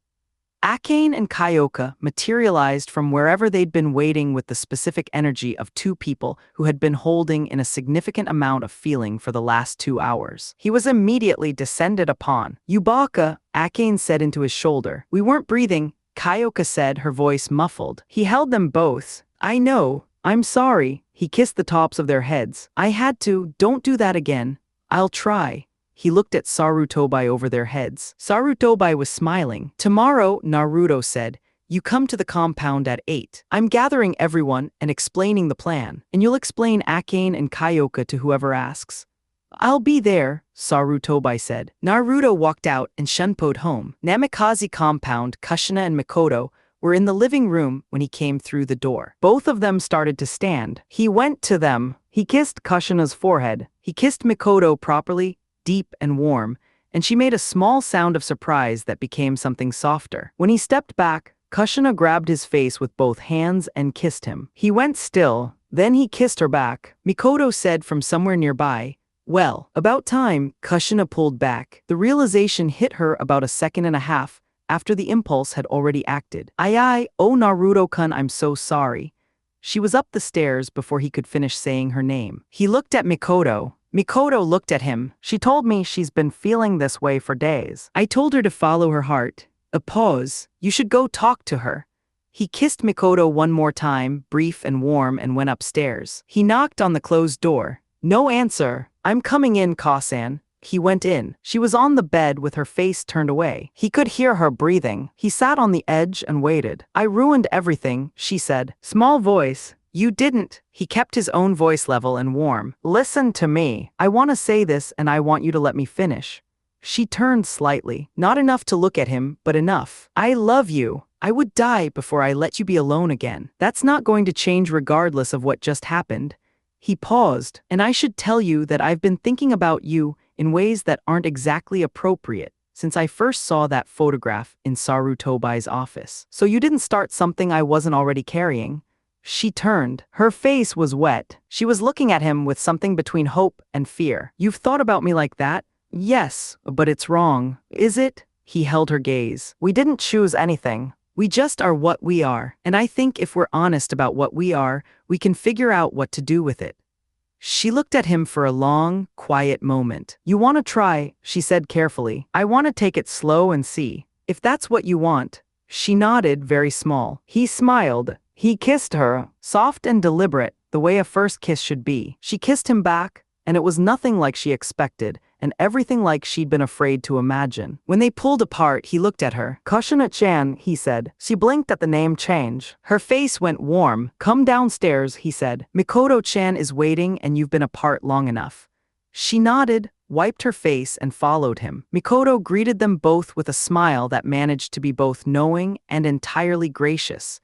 Akane and Kyoka materialized from wherever they'd been waiting with the specific energy of two people who had been holding in a significant amount of feeling for the last 2 hours. He was immediately descended upon. Yubaka, Akane said into his shoulder. We weren't breathing, Kyoka said, her voice muffled. He held them both. I know. I'm sorry. He kissed the tops of their heads. I had to. Don't do that again. I'll try. He looked at Sarutobi over their heads. Sarutobi was smiling. Tomorrow, Naruto said, you come to the compound at 8. I'm gathering everyone and explaining the plan, and you'll explain Akane and Kyoka to whoever asks. I'll be there, Sarutobi said. Naruto walked out and Shunpo'd home. Namikaze compound, Kushina and Mikoto were in the living room when he came through the door. Both of them started to stand. He went to them. He kissed Kushina's forehead. He kissed Mikoto properly, deep and warm, and she made a small sound of surprise that became something softer. When he stepped back, Kushina grabbed his face with both hands and kissed him. He went still, then he kissed her back. Mikoto said from somewhere nearby, well, about time. Kushina pulled back. The realization hit her about a second and a half after the impulse had already acted. Aye, oh Naruto-kun, I'm so sorry. She was up the stairs before he could finish saying her name. He looked at Mikoto. Mikoto looked at him. She told me she's been feeling this way for days. I told her to follow her heart. A pause. You should go talk to her. He kissed Mikoto one more time, brief and warm, and went upstairs. He knocked on the closed door. No answer. I'm coming in, Kasan. He went in. She was on the bed with her face turned away. He could hear her breathing. He sat on the edge and waited. I ruined everything, she said. Small voice. You didn't. He kept his own voice level and warm. Listen to me. I want to say this and I want you to let me finish. She turned slightly. Not enough to look at him, but enough. I love you. I would die before I let you be alone again. That's not going to change regardless of what just happened. He paused. And I should tell you that I've been thinking about you in ways that aren't exactly appropriate since I first saw that photograph in Sarutobi's office. So you didn't start something I wasn't already carrying. She turned. Her face was wet. She was looking at him with something between hope and fear. You've thought about me like that? Yes, but it's wrong. Is it? He held her gaze. We didn't choose anything. We just are what we are. And I think if we're honest about what we are, we can figure out what to do with it. She looked at him for a long, quiet moment. You want to try, she said carefully. I want to take it slow and see. If that's what you want. She nodded, very small. He smiled. He kissed her, soft and deliberate, the way a first kiss should be. She kissed him back, and it was nothing like she expected, and everything like she'd been afraid to imagine. When they pulled apart, he looked at her. Kushina-chan, he said. She blinked at the name change. Her face went warm. Come downstairs, he said. Mikoto-chan is waiting and you've been apart long enough. She nodded, wiped her face, and followed him. Mikoto greeted them both with a smile that managed to be both knowing and entirely gracious.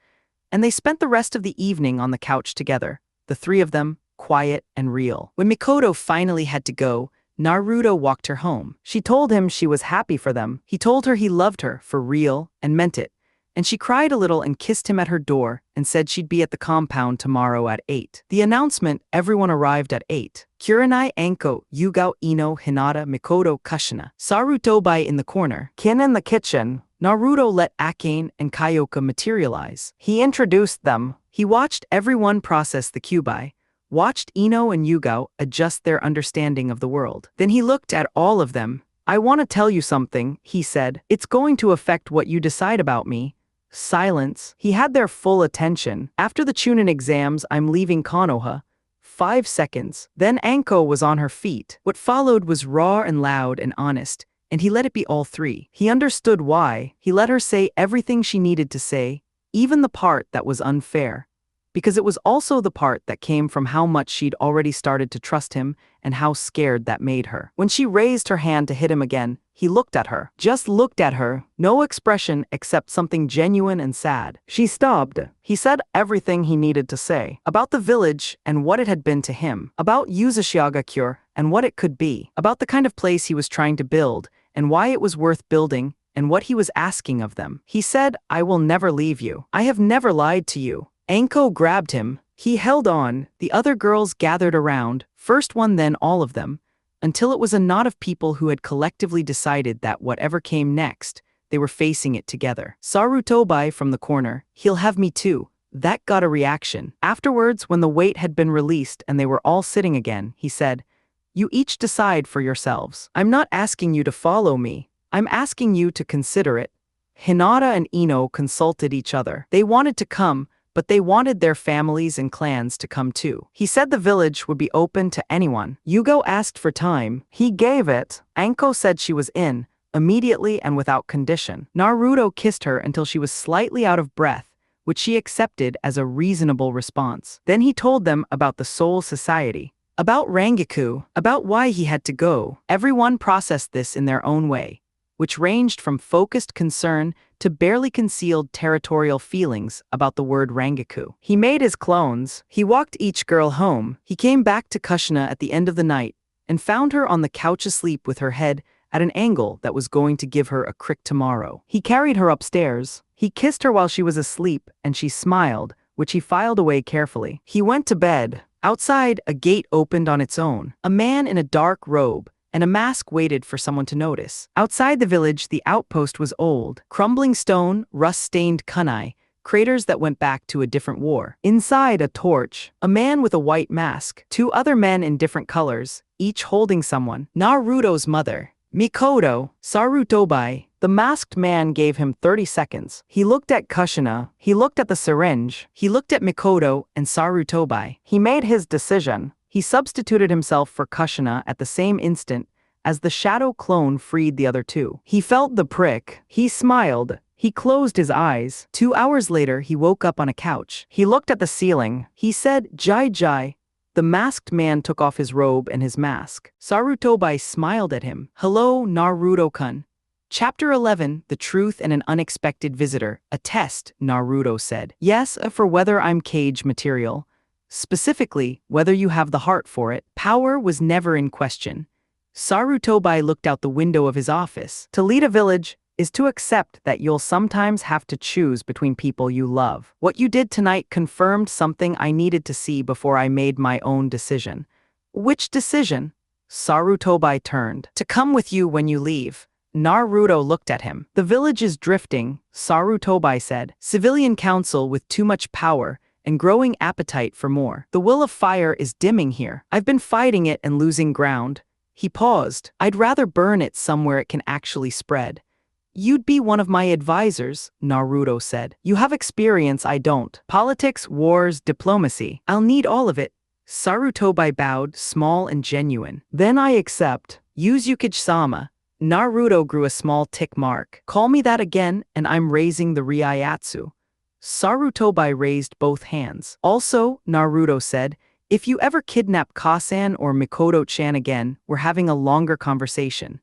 And they spent the rest of the evening on the couch together, the three of them, quiet and real. When Mikoto finally had to go, Naruto walked her home. She told him she was happy for them. He told her he loved her, for real, and meant it. And she cried a little and kissed him at her door and said she'd be at the compound tomorrow at 8. The announcement, everyone arrived at 8. Kurenai, Anko, Yugao, Ino, Hinata, Mikoto, Kushina. Sarutobi in the corner. Kin in the kitchen. Naruto let Akane and Kyoka materialize. He introduced them. He watched everyone process the kyubi, watched Ino and Yugao adjust their understanding of the world. Then he looked at all of them. I want to tell you something, he said. It's going to affect what you decide about me. Silence. He had their full attention. After the Chunin exams, I'm leaving Konoha. 5 seconds. Then Anko was on her feet. What followed was raw and loud and honest. And he let it be all three. He understood why. He let her say everything she needed to say, even the part that was unfair. Because it was also the part that came from how much she'd already started to trust him and how scared that made her. When she raised her hand to hit him again, he looked at her. Just looked at her. No expression except something genuine and sad. She stopped. He said everything he needed to say. About the village and what it had been to him. About Uzashigakure and what it could be. About the kind of place he was trying to build and why it was worth building and what he was asking of them. He said, I will never leave you. I have never lied to you. Anko grabbed him. He held on. The other girls gathered around, first one then all of them, until it was a knot of people who had collectively decided that whatever came next, they were facing it together. Sarutobi from the corner, "He'll have me too." That got a reaction. Afterwards, when the weight had been released and they were all sitting again, he said, "You each decide for yourselves. I'm not asking you to follow me. I'm asking you to consider it." Hinata and Ino consulted each other. They wanted to come, but they wanted their families and clans to come too. He said the village would be open to anyone. Yugo asked for time. He gave it. Anko said she was in, immediately and without condition. Naruto kissed her until she was slightly out of breath, which she accepted as a reasonable response. Then he told them about the Soul Society, about Rangaku, about why he had to go. Everyone processed this in their own way, which ranged from focused concern to barely concealed territorial feelings about the word Rangaku. He made his clones. He walked each girl home. He came back to Kushina at the end of the night and found her on the couch asleep with her head at an angle that was going to give her a crick tomorrow. He carried her upstairs. He kissed her while she was asleep, and she smiled, which he filed away carefully. He went to bed. Outside, a gate opened on its own. A man in a dark robe and a mask waited for someone to notice. Outside the village, the outpost was old. Crumbling stone, rust-stained kunai, craters that went back to a different war. Inside, a torch, a man with a white mask, two other men in different colors, each holding someone. Naruto's mother, Mikoto, Sarutobi. The masked man gave him 30 seconds. He looked at Kushina, he looked at the syringe, he looked at Mikoto and Sarutobi. He made his decision. He substituted himself for Kushina at the same instant as the shadow clone freed the other two. He felt the prick. He smiled. He closed his eyes. 2 hours later, he woke up on a couch. He looked at the ceiling. He said, "Jai Jai." The masked man took off his robe and his mask. Sarutobi smiled at him. "Hello, Naruto-kun." Chapter 11, The Truth and an Unexpected Visitor. "A test," Naruto said. "Yes, for whether I'm cage material. Specifically, whether you have the heart for it." Power was never in question. Sarutobi looked out the window of his office. To lead a village is to accept that you'll sometimes have to choose between people you love. What you did tonight confirmed something I needed to see before I made my own decision. Which decision? Sarutobi turned. "To come with you when you leave." Naruto looked at him. "The village is drifting," Sarutobi said. "Civilian council with too much power and growing appetite for more. The will of fire is dimming here. I've been fighting it and losing ground." He paused. "I'd rather burn it somewhere it can actually spread." "You'd be one of my advisors," Naruto said. "You have experience I don't. Politics, wars, diplomacy. I'll need all of it." Sarutobi bowed, small and genuine. "Then I accept. Use Yukage-sama." Naruto grew a small tick mark. "Call me that again, and I'm raising the Ryatsu." Sarutobi raised both hands. "Also," Naruto said, "if you ever kidnap Kasan or Mikoto-chan again, we're having a longer conversation."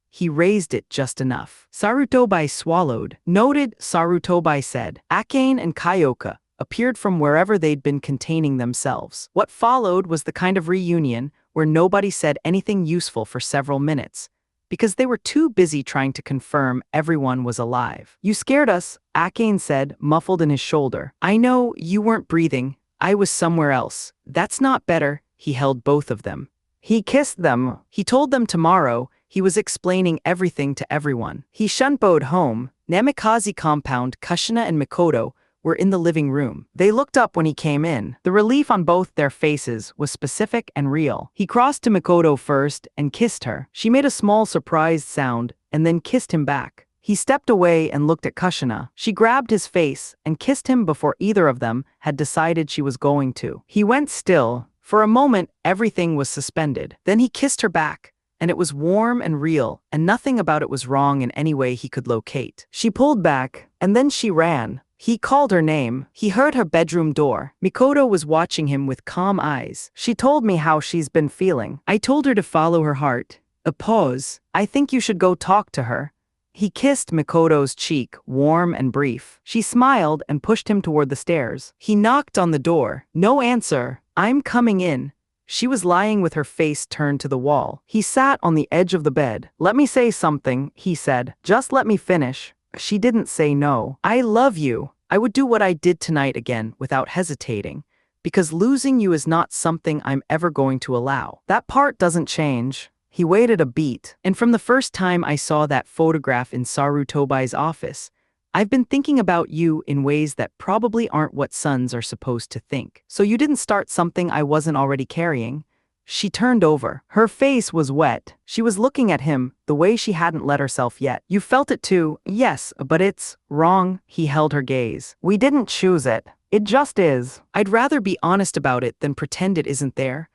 He raised it just enough. Sarutobi swallowed. "Noted," Sarutobi said. Akane and Kyoka appeared from wherever they'd been containing themselves. What followed was the kind of reunion where nobody said anything useful for several minutes, because they were too busy trying to confirm everyone was alive. "You scared us," Akane said, muffled in his shoulder. "I know, you weren't breathing. I was somewhere else. That's not better." He held both of them. He kissed them. He told them tomorrow. He was explaining everything to everyone. He shunpoed home. Namikaze compound, Kushina and Mikoto were in the living room. They looked up when he came in. The relief on both their faces was specific and real. He crossed to Mikoto first and kissed her. She made a small surprised sound and then kissed him back. He stepped away and looked at Kushina. She grabbed his face and kissed him before either of them had decided she was going to. He went still. For a moment, everything was suspended. Then he kissed her back, and it was warm and real, and nothing about it was wrong in any way he could locate. She pulled back, and then she ran. He called her name. He heard her bedroom door. Mikoto was watching him with calm eyes. "She told me how she's been feeling. I told her to follow her heart." A pause. "I think you should go talk to her." He kissed Mikoto's cheek, warm and brief. She smiled and pushed him toward the stairs. He knocked on the door. No answer. "I'm coming in." She was lying with her face turned to the wall. He sat on the edge of the bed. "Let me say something," he said. "Just let me finish." She didn't say no. "I love you. I would do what I did tonight again without hesitating, because losing you is not something I'm ever going to allow. That part doesn't change." He waited a beat, and from the first time I saw that photograph in Sarutobai's office, I've been thinking about you in ways that probably aren't what sons are supposed to think. So you didn't start something I wasn't already carrying. She turned over. Her face was wet. She was looking at him the way she hadn't let herself yet. You felt it too. Yes, but it's wrong. He held her gaze. We didn't choose it. It just is. I'd rather be honest about it than pretend it isn't there.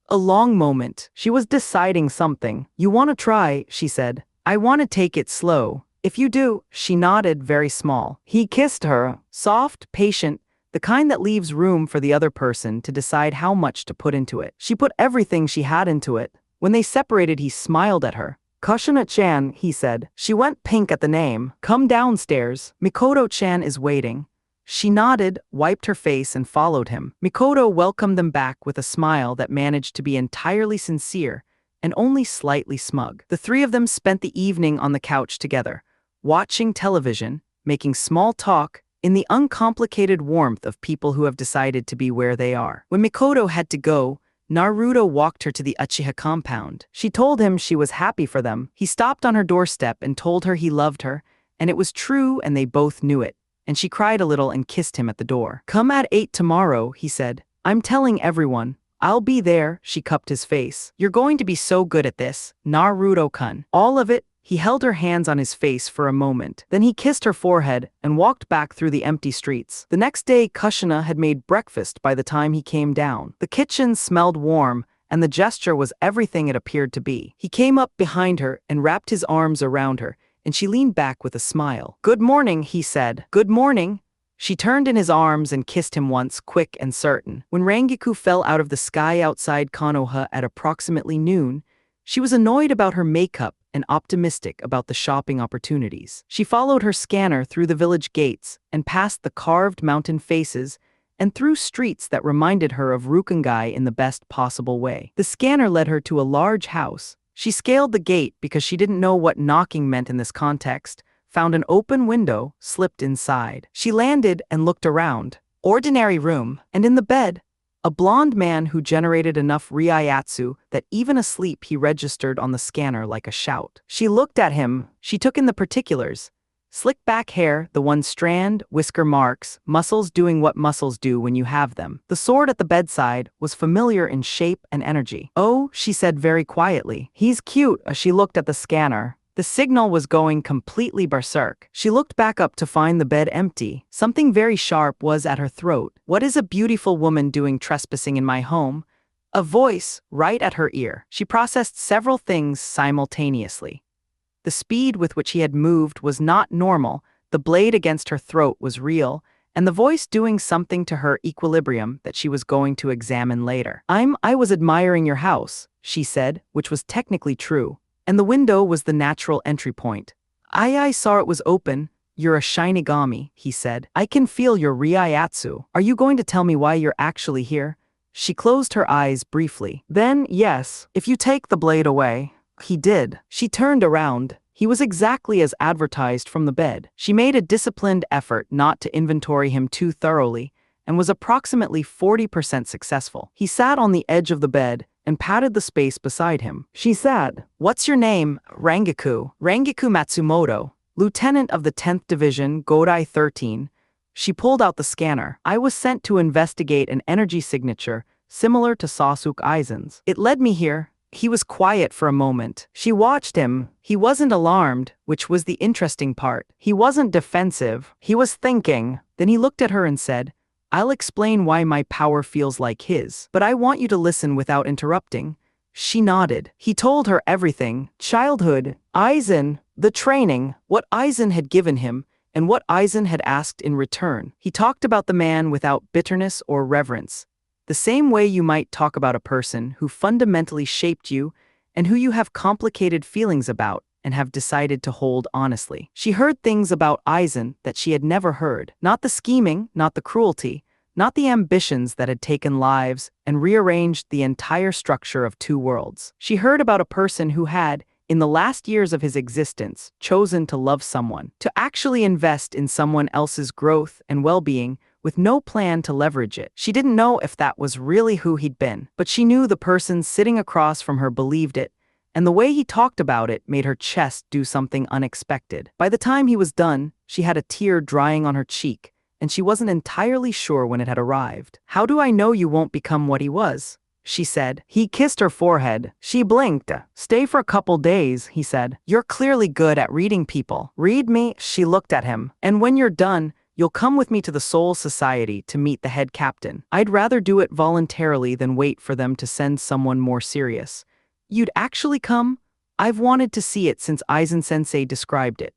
A long moment. She was deciding something. You want to try, she said. I want to take it slow. If you do, she nodded, very small. He kissed her, soft, patient, the kind that leaves room for the other person to decide how much to put into it. She put everything she had into it. When they separated, he smiled at her. Kushina-chan, he said. She went pink at the name. Come downstairs. Mikoto-chan is waiting. She nodded, wiped her face, and followed him. Mikoto welcomed them back with a smile that managed to be entirely sincere and only slightly smug. The three of them spent the evening on the couch together, watching television, making small talk, in the uncomplicated warmth of people who have decided to be where they are. When Mikoto had to go, Naruto walked her to the Uchiha compound. She told him she was happy for them. He stopped on her doorstep and told her he loved her, and it was true, and they both knew it. And she cried a little and kissed him at the door. Come at 8 tomorrow, he said. I'm telling everyone. I'll be there. She cupped his face. You're going to be so good at this, Naruto-kun. All of it. He held her hands on his face for a moment. Then he kissed her forehead and walked back through the empty streets. The next day, Kushina had made breakfast by the time he came down. The kitchen smelled warm, and the gesture was everything it appeared to be. He came up behind her and wrapped his arms around her, and she leaned back with a smile. Good morning, he said. Good morning. She turned in his arms and kissed him once, quick and certain. When Rangiku fell out of the sky outside Konoha at approximately noon, she was annoyed about her makeup and optimistic about the shopping opportunities. She followed her scanner through the village gates and past the carved mountain faces and through streets that reminded her of Rukongai in the best possible way. The scanner led her to a large house. She scaled the gate because she didn't know what knocking meant in this context, found an open window, slipped inside. She landed and looked around. Ordinary room, and in the bed, a blonde man who generated enough ryatsu that even asleep he registered on the scanner like a shout. She looked at him. She took in the particulars. Slick back hair, the one strand, whisker marks, muscles doing what muscles do when you have them. The sword at the bedside was familiar in shape and energy. Oh, she said very quietly. He's cute. As she looked at the scanner, the signal was going completely berserk. She looked back up to find the bed empty. Something very sharp was at her throat. What is a beautiful woman doing trespassing in my home? A voice right at her ear. She processed several things simultaneously. The speed with which he had moved was not normal, the blade against her throat was real, and the voice doing something to her equilibrium that she was going to examine later. I was admiring your house, she said, which was technically true. And the window was the natural entry point. I saw it was open. You're a Shinigami, he said. I can feel your ryatsu. Are you going to tell me why you're actually here? She closed her eyes briefly. Then, yes, if you take the blade away. He did. She turned around. He was exactly as advertised from the bed. She made a disciplined effort not to inventory him too thoroughly and was approximately 40% successful. He sat on the edge of the bed and patted the space beside him. She said, What's your name? Rangiku. Rangiku Matsumoto, lieutenant of the 10th Division, Godai 13. She pulled out the scanner. I was sent to investigate an energy signature similar to Sasuke Aizen's. It led me here. He was quiet for a moment. She watched him. He wasn't alarmed, which was the interesting part. He wasn't defensive. He was thinking. Then he looked at her and said, I'll explain why my power feels like his, but I want you to listen without interrupting. She nodded. He told her everything. Childhood, Aizen, the training, what Aizen had given him, and what Aizen had asked in return. He talked about the man without bitterness or reverence, the same way you might talk about a person who fundamentally shaped you and who you have complicated feelings about and have decided to hold honestly. She heard things about Aizen that she had never heard. Not the scheming, not the cruelty, not the ambitions that had taken lives and rearranged the entire structure of two worlds. She heard about a person who had, in the last years of his existence, chosen to love someone, to actually invest in someone else's growth and well-being with no plan to leverage it. She didn't know if that was really who he'd been, but she knew the person sitting across from her believed it, and the way he talked about it made her chest do something unexpected. By the time he was done, she had a tear drying on her cheek, and she wasn't entirely sure when it had arrived. "How do I know you won't become what he was?" she said. He kissed her forehead. She blinked. "Stay for a couple days," he said. "You're clearly good at reading people." "Read me?" She looked at him. "And when you're done, you'll come with me to the Soul Society to meet the head captain. I'd rather do it voluntarily than wait for them to send someone more serious." "You'd actually come?" "I've wanted to see it since Aizen-sensei described it."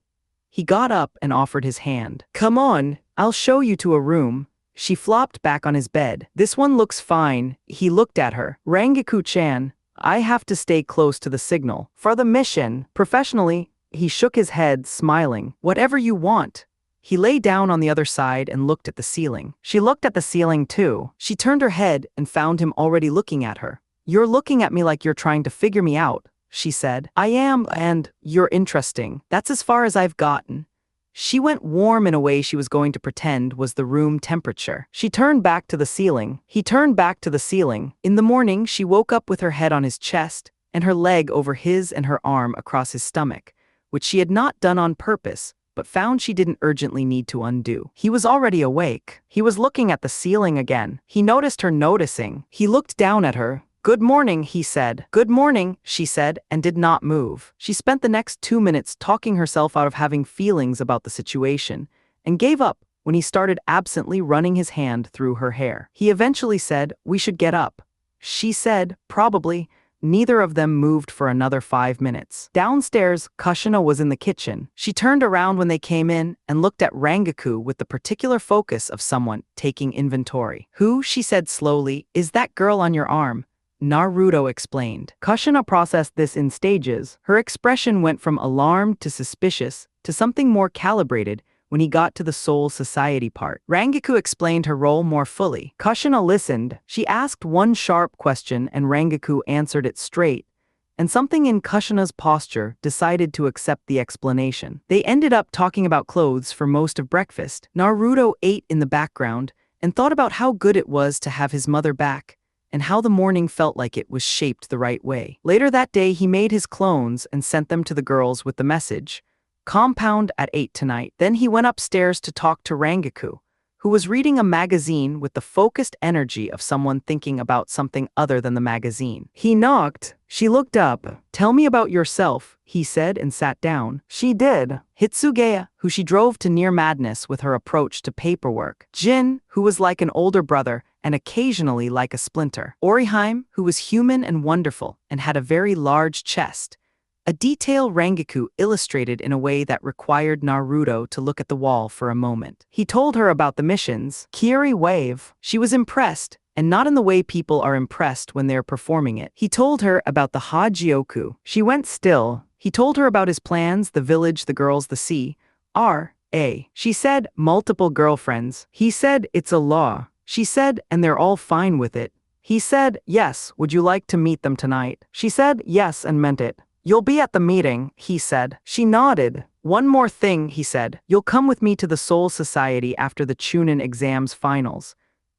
He got up and offered his hand. "Come on, I'll show you to a room." She flopped back on his bed. "This one looks fine." He looked at her. "Rangaku-chan, I have to stay close to the signal. For the mission." Professionally, he shook his head, smiling. "Whatever you want." He lay down on the other side and looked at the ceiling. She looked at the ceiling too. She turned her head and found him already looking at her. "You're looking at me like you're trying to figure me out," she said. "I am, and you're interesting. That's as far as I've gotten." She went warm in a way she was going to pretend was the room temperature. She turned back to the ceiling. He turned back to the ceiling. In the morning, she woke up with her head on his chest and her leg over his and her arm across his stomach, which she had not done on purpose, but found she didn't urgently need to undo. He was already awake. He was looking at the ceiling again. He noticed her noticing. He looked down at her. "Good morning," he said. "Good morning," she said, and did not move. She spent the next 2 minutes talking herself out of having feelings about the situation, and gave up when he started absently running his hand through her hair. He eventually said, "We should get up." She said, "Probably." Neither of them moved for another 5 minutes. Downstairs, Kushina was in the kitchen. She turned around when they came in and looked at Rangaku with the particular focus of someone taking inventory. "Who," she said slowly, "is that girl on your arm?" Naruto explained. Kushina processed this in stages. Her expression went from alarmed to suspicious to something more calibrated when he got to the Soul Society part. Rangaku explained her role more fully. Kushina listened. She asked one sharp question and Rangaku answered it straight, and something in Kushina's posture decided to accept the explanation. They ended up talking about clothes for most of breakfast. Naruto ate in the background and thought about how good it was to have his mother back, and how the morning felt like it was shaped the right way. Later that day, he made his clones and sent them to the girls with the message, "Compound at 8 tonight." Then he went upstairs to talk to Rangaku, who was reading a magazine with the focused energy of someone thinking about something other than the magazine. He knocked. She looked up. "Tell me about yourself," he said, and sat down. She did. Hitsugaya, who she drove to near madness with her approach to paperwork. Jin, who was like an older brother and occasionally like a splinter. Oriheim, who was human and wonderful and had a very large chest. A detail Rangaku illustrated in a way that required Naruto to look at the wall for a moment. He told her about the missions. Kiri Wave. She was impressed, and not in the way people are impressed when they're performing it. He told her about the Hajioku. She went still. He told her about his plans, the village, the girls, the sea. R.A. She said, multiple girlfriends. He said, it's a law. She said, and they're all fine with it. He said, yes, would you like to meet them tonight? She said, yes, and meant it. You'll be at the meeting, he said. She nodded. One more thing, he said. You'll come with me to the Soul Society after the Chunin exams finals.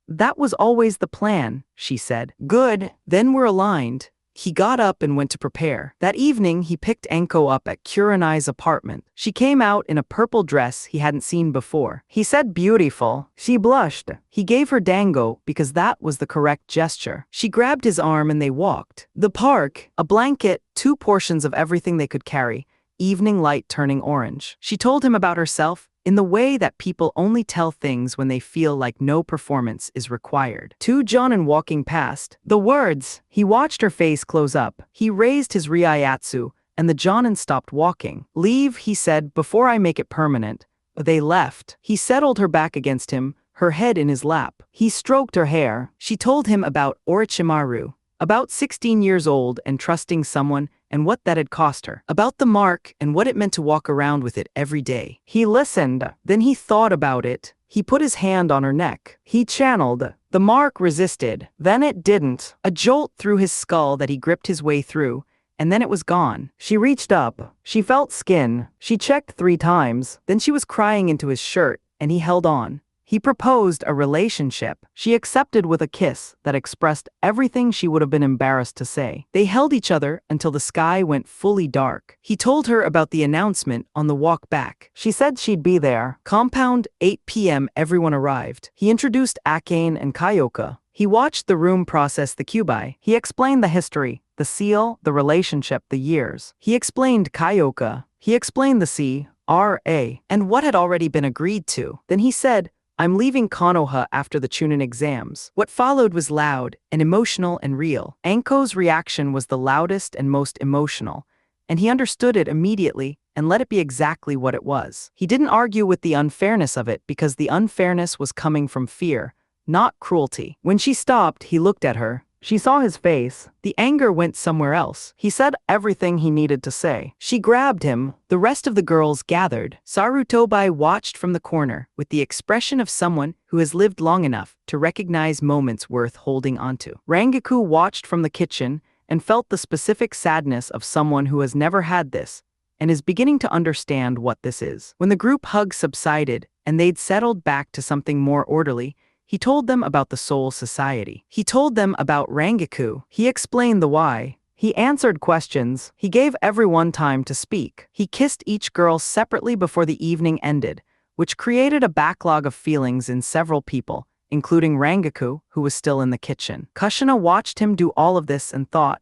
That was always the plan, she said. Good, then we're aligned. He got up and went to prepare. That evening, he picked Enko up at Kurenai's apartment. She came out in a purple dress he hadn't seen before. He said beautiful. She blushed. He gave her dango because that was the correct gesture. She grabbed his arm and they walked. The park, a blanket, 2 portions of everything they could carry, evening light turning orange. She told him about herself in the way that people only tell things when they feel like no performance is required. 2 Jonin walking past. The words. He watched her face close up. He raised his Ryatsu, and the Jonin stopped walking. Leave, he said, before I make it permanent. They left. He settled her back against him, her head in his lap. He stroked her hair. She told him about Orochimaru. About 16 years old and trusting someone, and what that had cost her. About the mark and what it meant to walk around with it every day. He listened. Then he thought about it. He put his hand on her neck. He channeled. The mark resisted. Then it didn't. A jolt through his skull that he gripped his way through, and then it was gone. She reached up. She felt skin. She checked 3 times. Then she was crying into his shirt, and he held on. He proposed a relationship. She accepted with a kiss that expressed everything she would have been embarrassed to say. They held each other until the sky went fully dark. He told her about the announcement on the walk back. She said she'd be there. Compound, 8 p.m. Everyone arrived. He introduced Akane and Kyoka. He watched the room process the kyubi. He explained the history, the seal, the relationship, the years. He explained Kyoka. He explained the C.R.A. and what had already been agreed to. Then he said, I'm leaving Konoha after the Chunin exams. What followed was loud and emotional and real. Anko's reaction was the loudest and most emotional, and he understood it immediately and let it be exactly what it was. He didn't argue with the unfairness of it because the unfairness was coming from fear, not cruelty. When she stopped, he looked at her. She saw his face. The anger went somewhere else. He said everything he needed to say. She grabbed him. The rest of the girls gathered. Sarutobi watched from the corner with the expression of someone who has lived long enough to recognize moments worth holding onto. Rangaku watched from the kitchen and felt the specific sadness of someone who has never had this and is beginning to understand what this is. When the group hug subsided and they'd settled back to something more orderly, he told them about the Soul Society. He told them about Rangaku. He explained the why. He answered questions. He gave everyone time to speak. He kissed each girl separately before the evening ended, which created a backlog of feelings in several people, including Rangaku, who was still in the kitchen. Kushina watched him do all of this and thought,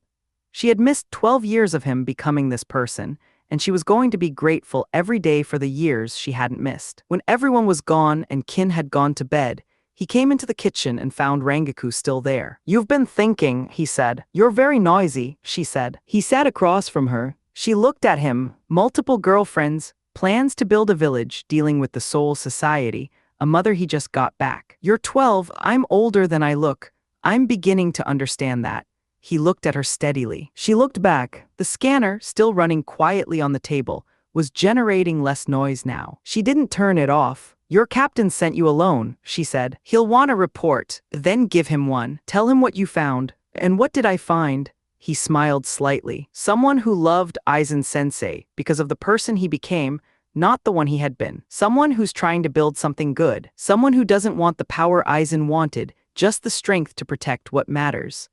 she had missed 12 years of him becoming this person, and she was going to be grateful every day for the years she hadn't missed. When everyone was gone and Kin had gone to bed, he came into the kitchen and found Rangaku still there. You've been thinking, he said. You're very noisy, she said. He sat across from her. She looked at him. Multiple girlfriends, plans to build a village, dealing with the Soul Society, a mother he just got back. You're 12, I'm older than I look. I'm beginning to understand that. He looked at her steadily. She looked back. The scanner, still running quietly on the table, was generating less noise now. She didn't turn it off. Your captain sent you alone, she said. He'll want a report, then give him one. Tell him what you found. And what did I find? He smiled slightly. Someone who loved Aizen-sensei because of the person he became, not the one he had been. Someone who's trying to build something good. Someone who doesn't want the power Aizen wanted, just the strength to protect what matters.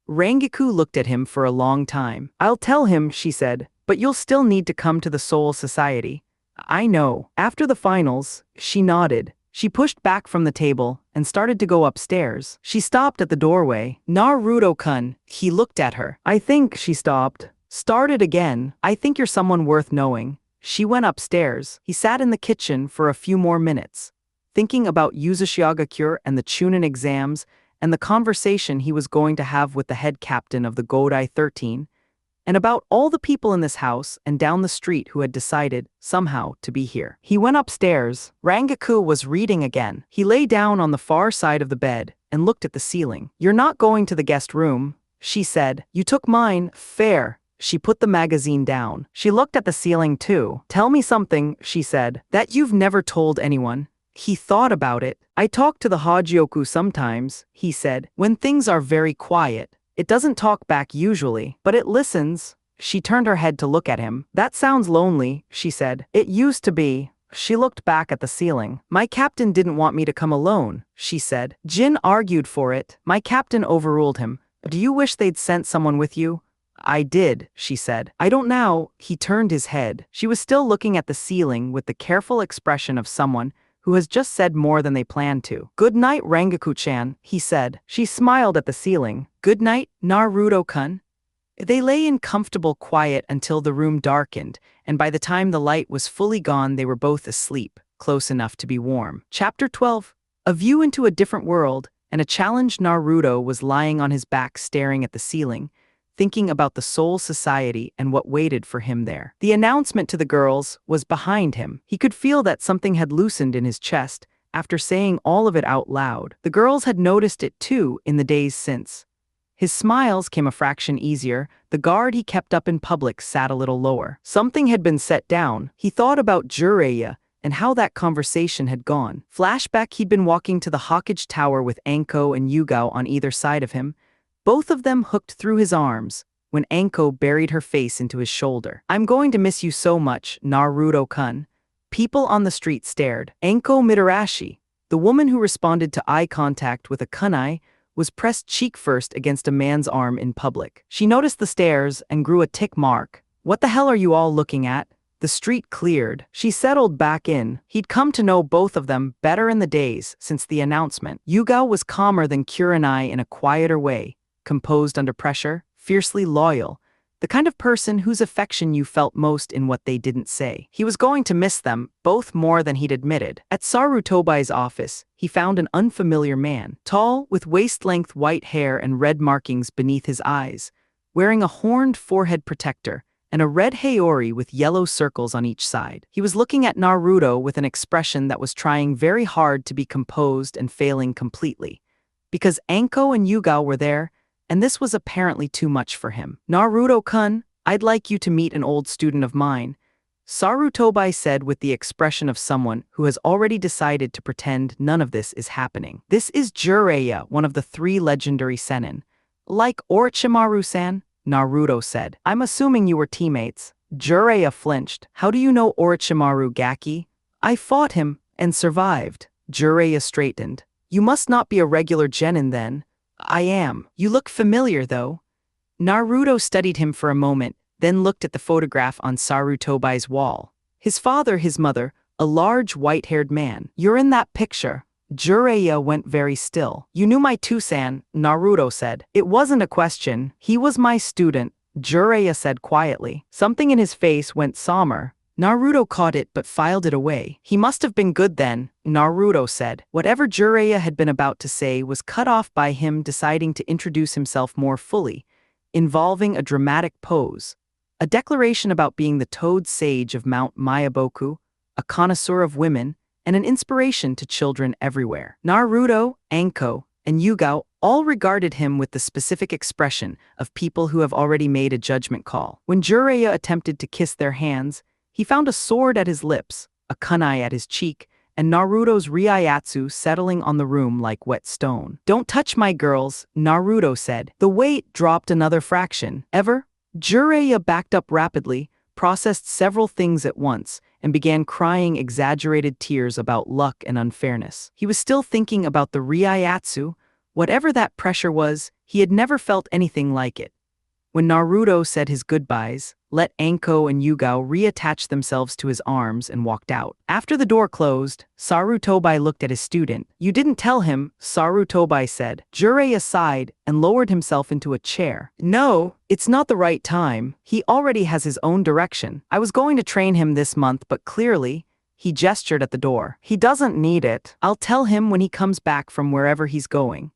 Rangaku looked at him for a long time. I'll tell him, she said, but you'll still need to come to the Soul Society. I know. After the finals, she nodded. She pushed back from the table and started to go upstairs. She stopped at the doorway. Naruto-kun, he looked at her. I think, she stopped. Started again. I think you're someone worth knowing. She went upstairs. He sat in the kitchen for a few more minutes, thinking about Uzushiaga-cure and the Chunin exams and the conversation he was going to have with the head captain of the Godai 13, and about all the people in this house and down the street who had decided, somehow, to be here. He went upstairs. Rangaku was reading again. He lay down on the far side of the bed and looked at the ceiling. You're not going to the guest room, she said. You took mine, fair. She put the magazine down. She looked at the ceiling too. Tell me something, she said, that you've never told anyone. He thought about it. I talk to the Hagioku sometimes, he said, when things are very quiet. It doesn't talk back usually, but it listens. She turned her head to look at him. That sounds lonely, she said. It used to be. She looked back at the ceiling. My captain didn't want me to come alone, she said. Jin argued for it. My captain overruled him. Do you wish they'd sent someone with you? I did, she said. I don't now. He turned his head. She was still looking at the ceiling with the careful expression of someone who has just said more than they planned to. Good night, Rangaku-chan, he said. She smiled at the ceiling. Good night, Naruto-kun. They lay in comfortable quiet until the room darkened, and by the time the light was fully gone, they were both asleep, close enough to be warm. Chapter 12. A view into a different world, and a challenged Naruto was lying on his back staring at the ceiling, thinking about the Soul Society and what waited for him there. The announcement to the girls was behind him. He could feel that something had loosened in his chest after saying all of it out loud. The girls had noticed it too in the days since. His smiles came a fraction easier. The guard he kept up in public sat a little lower. Something had been set down. He thought about Jiraiya and how that conversation had gone. Flashback, he'd been walking to the Hokage Tower with Anko and Yugao on either side of him, both of them hooked through his arms, when Anko buried her face into his shoulder. I'm going to miss you so much, Naruto-kun. People on the street stared. Anko Mitarashi, The woman who responded to eye contact with a kunai was pressed cheek first against a man's arm in public. She noticed the stares and grew a tick mark. What the hell are you all looking at? The street cleared. She settled back in. He'd come to know both of them better in the days since the announcement. Yugao was calmer than Kurenai in a quieter way, composed under pressure, fiercely loyal, the kind of person whose affection you felt most in what they didn't say. He was going to miss them, both more than he'd admitted. At Sarutobai's office, he found an unfamiliar man, tall, with waist-length white hair and red markings beneath his eyes, wearing a horned forehead protector and a red haori with yellow circles on each side. He was looking at Naruto with an expression that was trying very hard to be composed and failing completely. Because Anko and Yugao were there, and this was apparently too much for him. "Naruto-kun, I'd like you to meet an old student of mine," Sarutobai said with the expression of someone who has already decided to pretend none of this is happening. "This is Jiraiya, one of the 3 legendary Sennin." "Like Orochimaru-san?" Naruto said. "I'm assuming you were teammates." Jiraiya flinched. "How do you know Orochimaru, Gaki?" "I fought him and survived." Jiraiya straightened. "You must not be a regular genin then." "I am. You look familiar, though." Naruto studied him for a moment, then looked at the photograph on Sarutobai's wall. His father, his mother, a large white-haired man. "You're in that picture." Jiraiya went very still. "You knew my Tusan," Naruto said. "It wasn't a question. He was my student," Jiraiya said quietly. Something in his face went somber. Naruto caught it but filed it away. "He must have been good then," Naruto said. Whatever Jiraiya had been about to say was cut off by him deciding to introduce himself more fully, involving a dramatic pose. A declaration about being the toad sage of Mount Mayaboku, a connoisseur of women, and an inspiration to children everywhere. Naruto, Anko, and Yugao all regarded him with the specific expression of people who have already made a judgment call. When Jiraiya attempted to kiss their hands, he found a sword at his lips, a kunai at his cheek, and Naruto's Ryatsu settling on the room like wet stone. "Don't touch my girls," Naruto said. The weight dropped another fraction. "Ever?" Jiraiya backed up rapidly, processed several things at once, and began crying exaggerated tears about luck and unfairness. He was still thinking about the Ryatsu. Whatever that pressure was, he had never felt anything like it. When Naruto said his goodbyes, let Anko and Yugao reattach themselves to his arms and walked out. After the door closed, Sarutobai looked at his student. "You didn't tell him," Sarutobai said. Jiraiya sighed and lowered himself into a chair. "No, it's not the right time. He already has his own direction. I was going to train him this month, but clearly," he gestured at the door, "he doesn't need it. I'll tell him when he comes back from wherever he's going."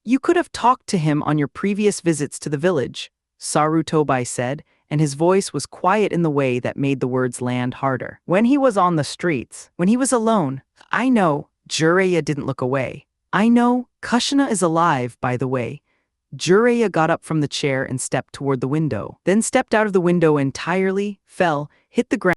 "You could have talked to him on your previous visits to the village," Sarutobai said, and his voice was quiet in the way that made the words land harder. "When he was on the streets, when he was alone." "I know." Jiraiya didn't look away. "I know. Kushina is alive, by the way." Jiraiya got up from the chair and stepped toward the window, then stepped out of the window entirely, fell, hit the ground.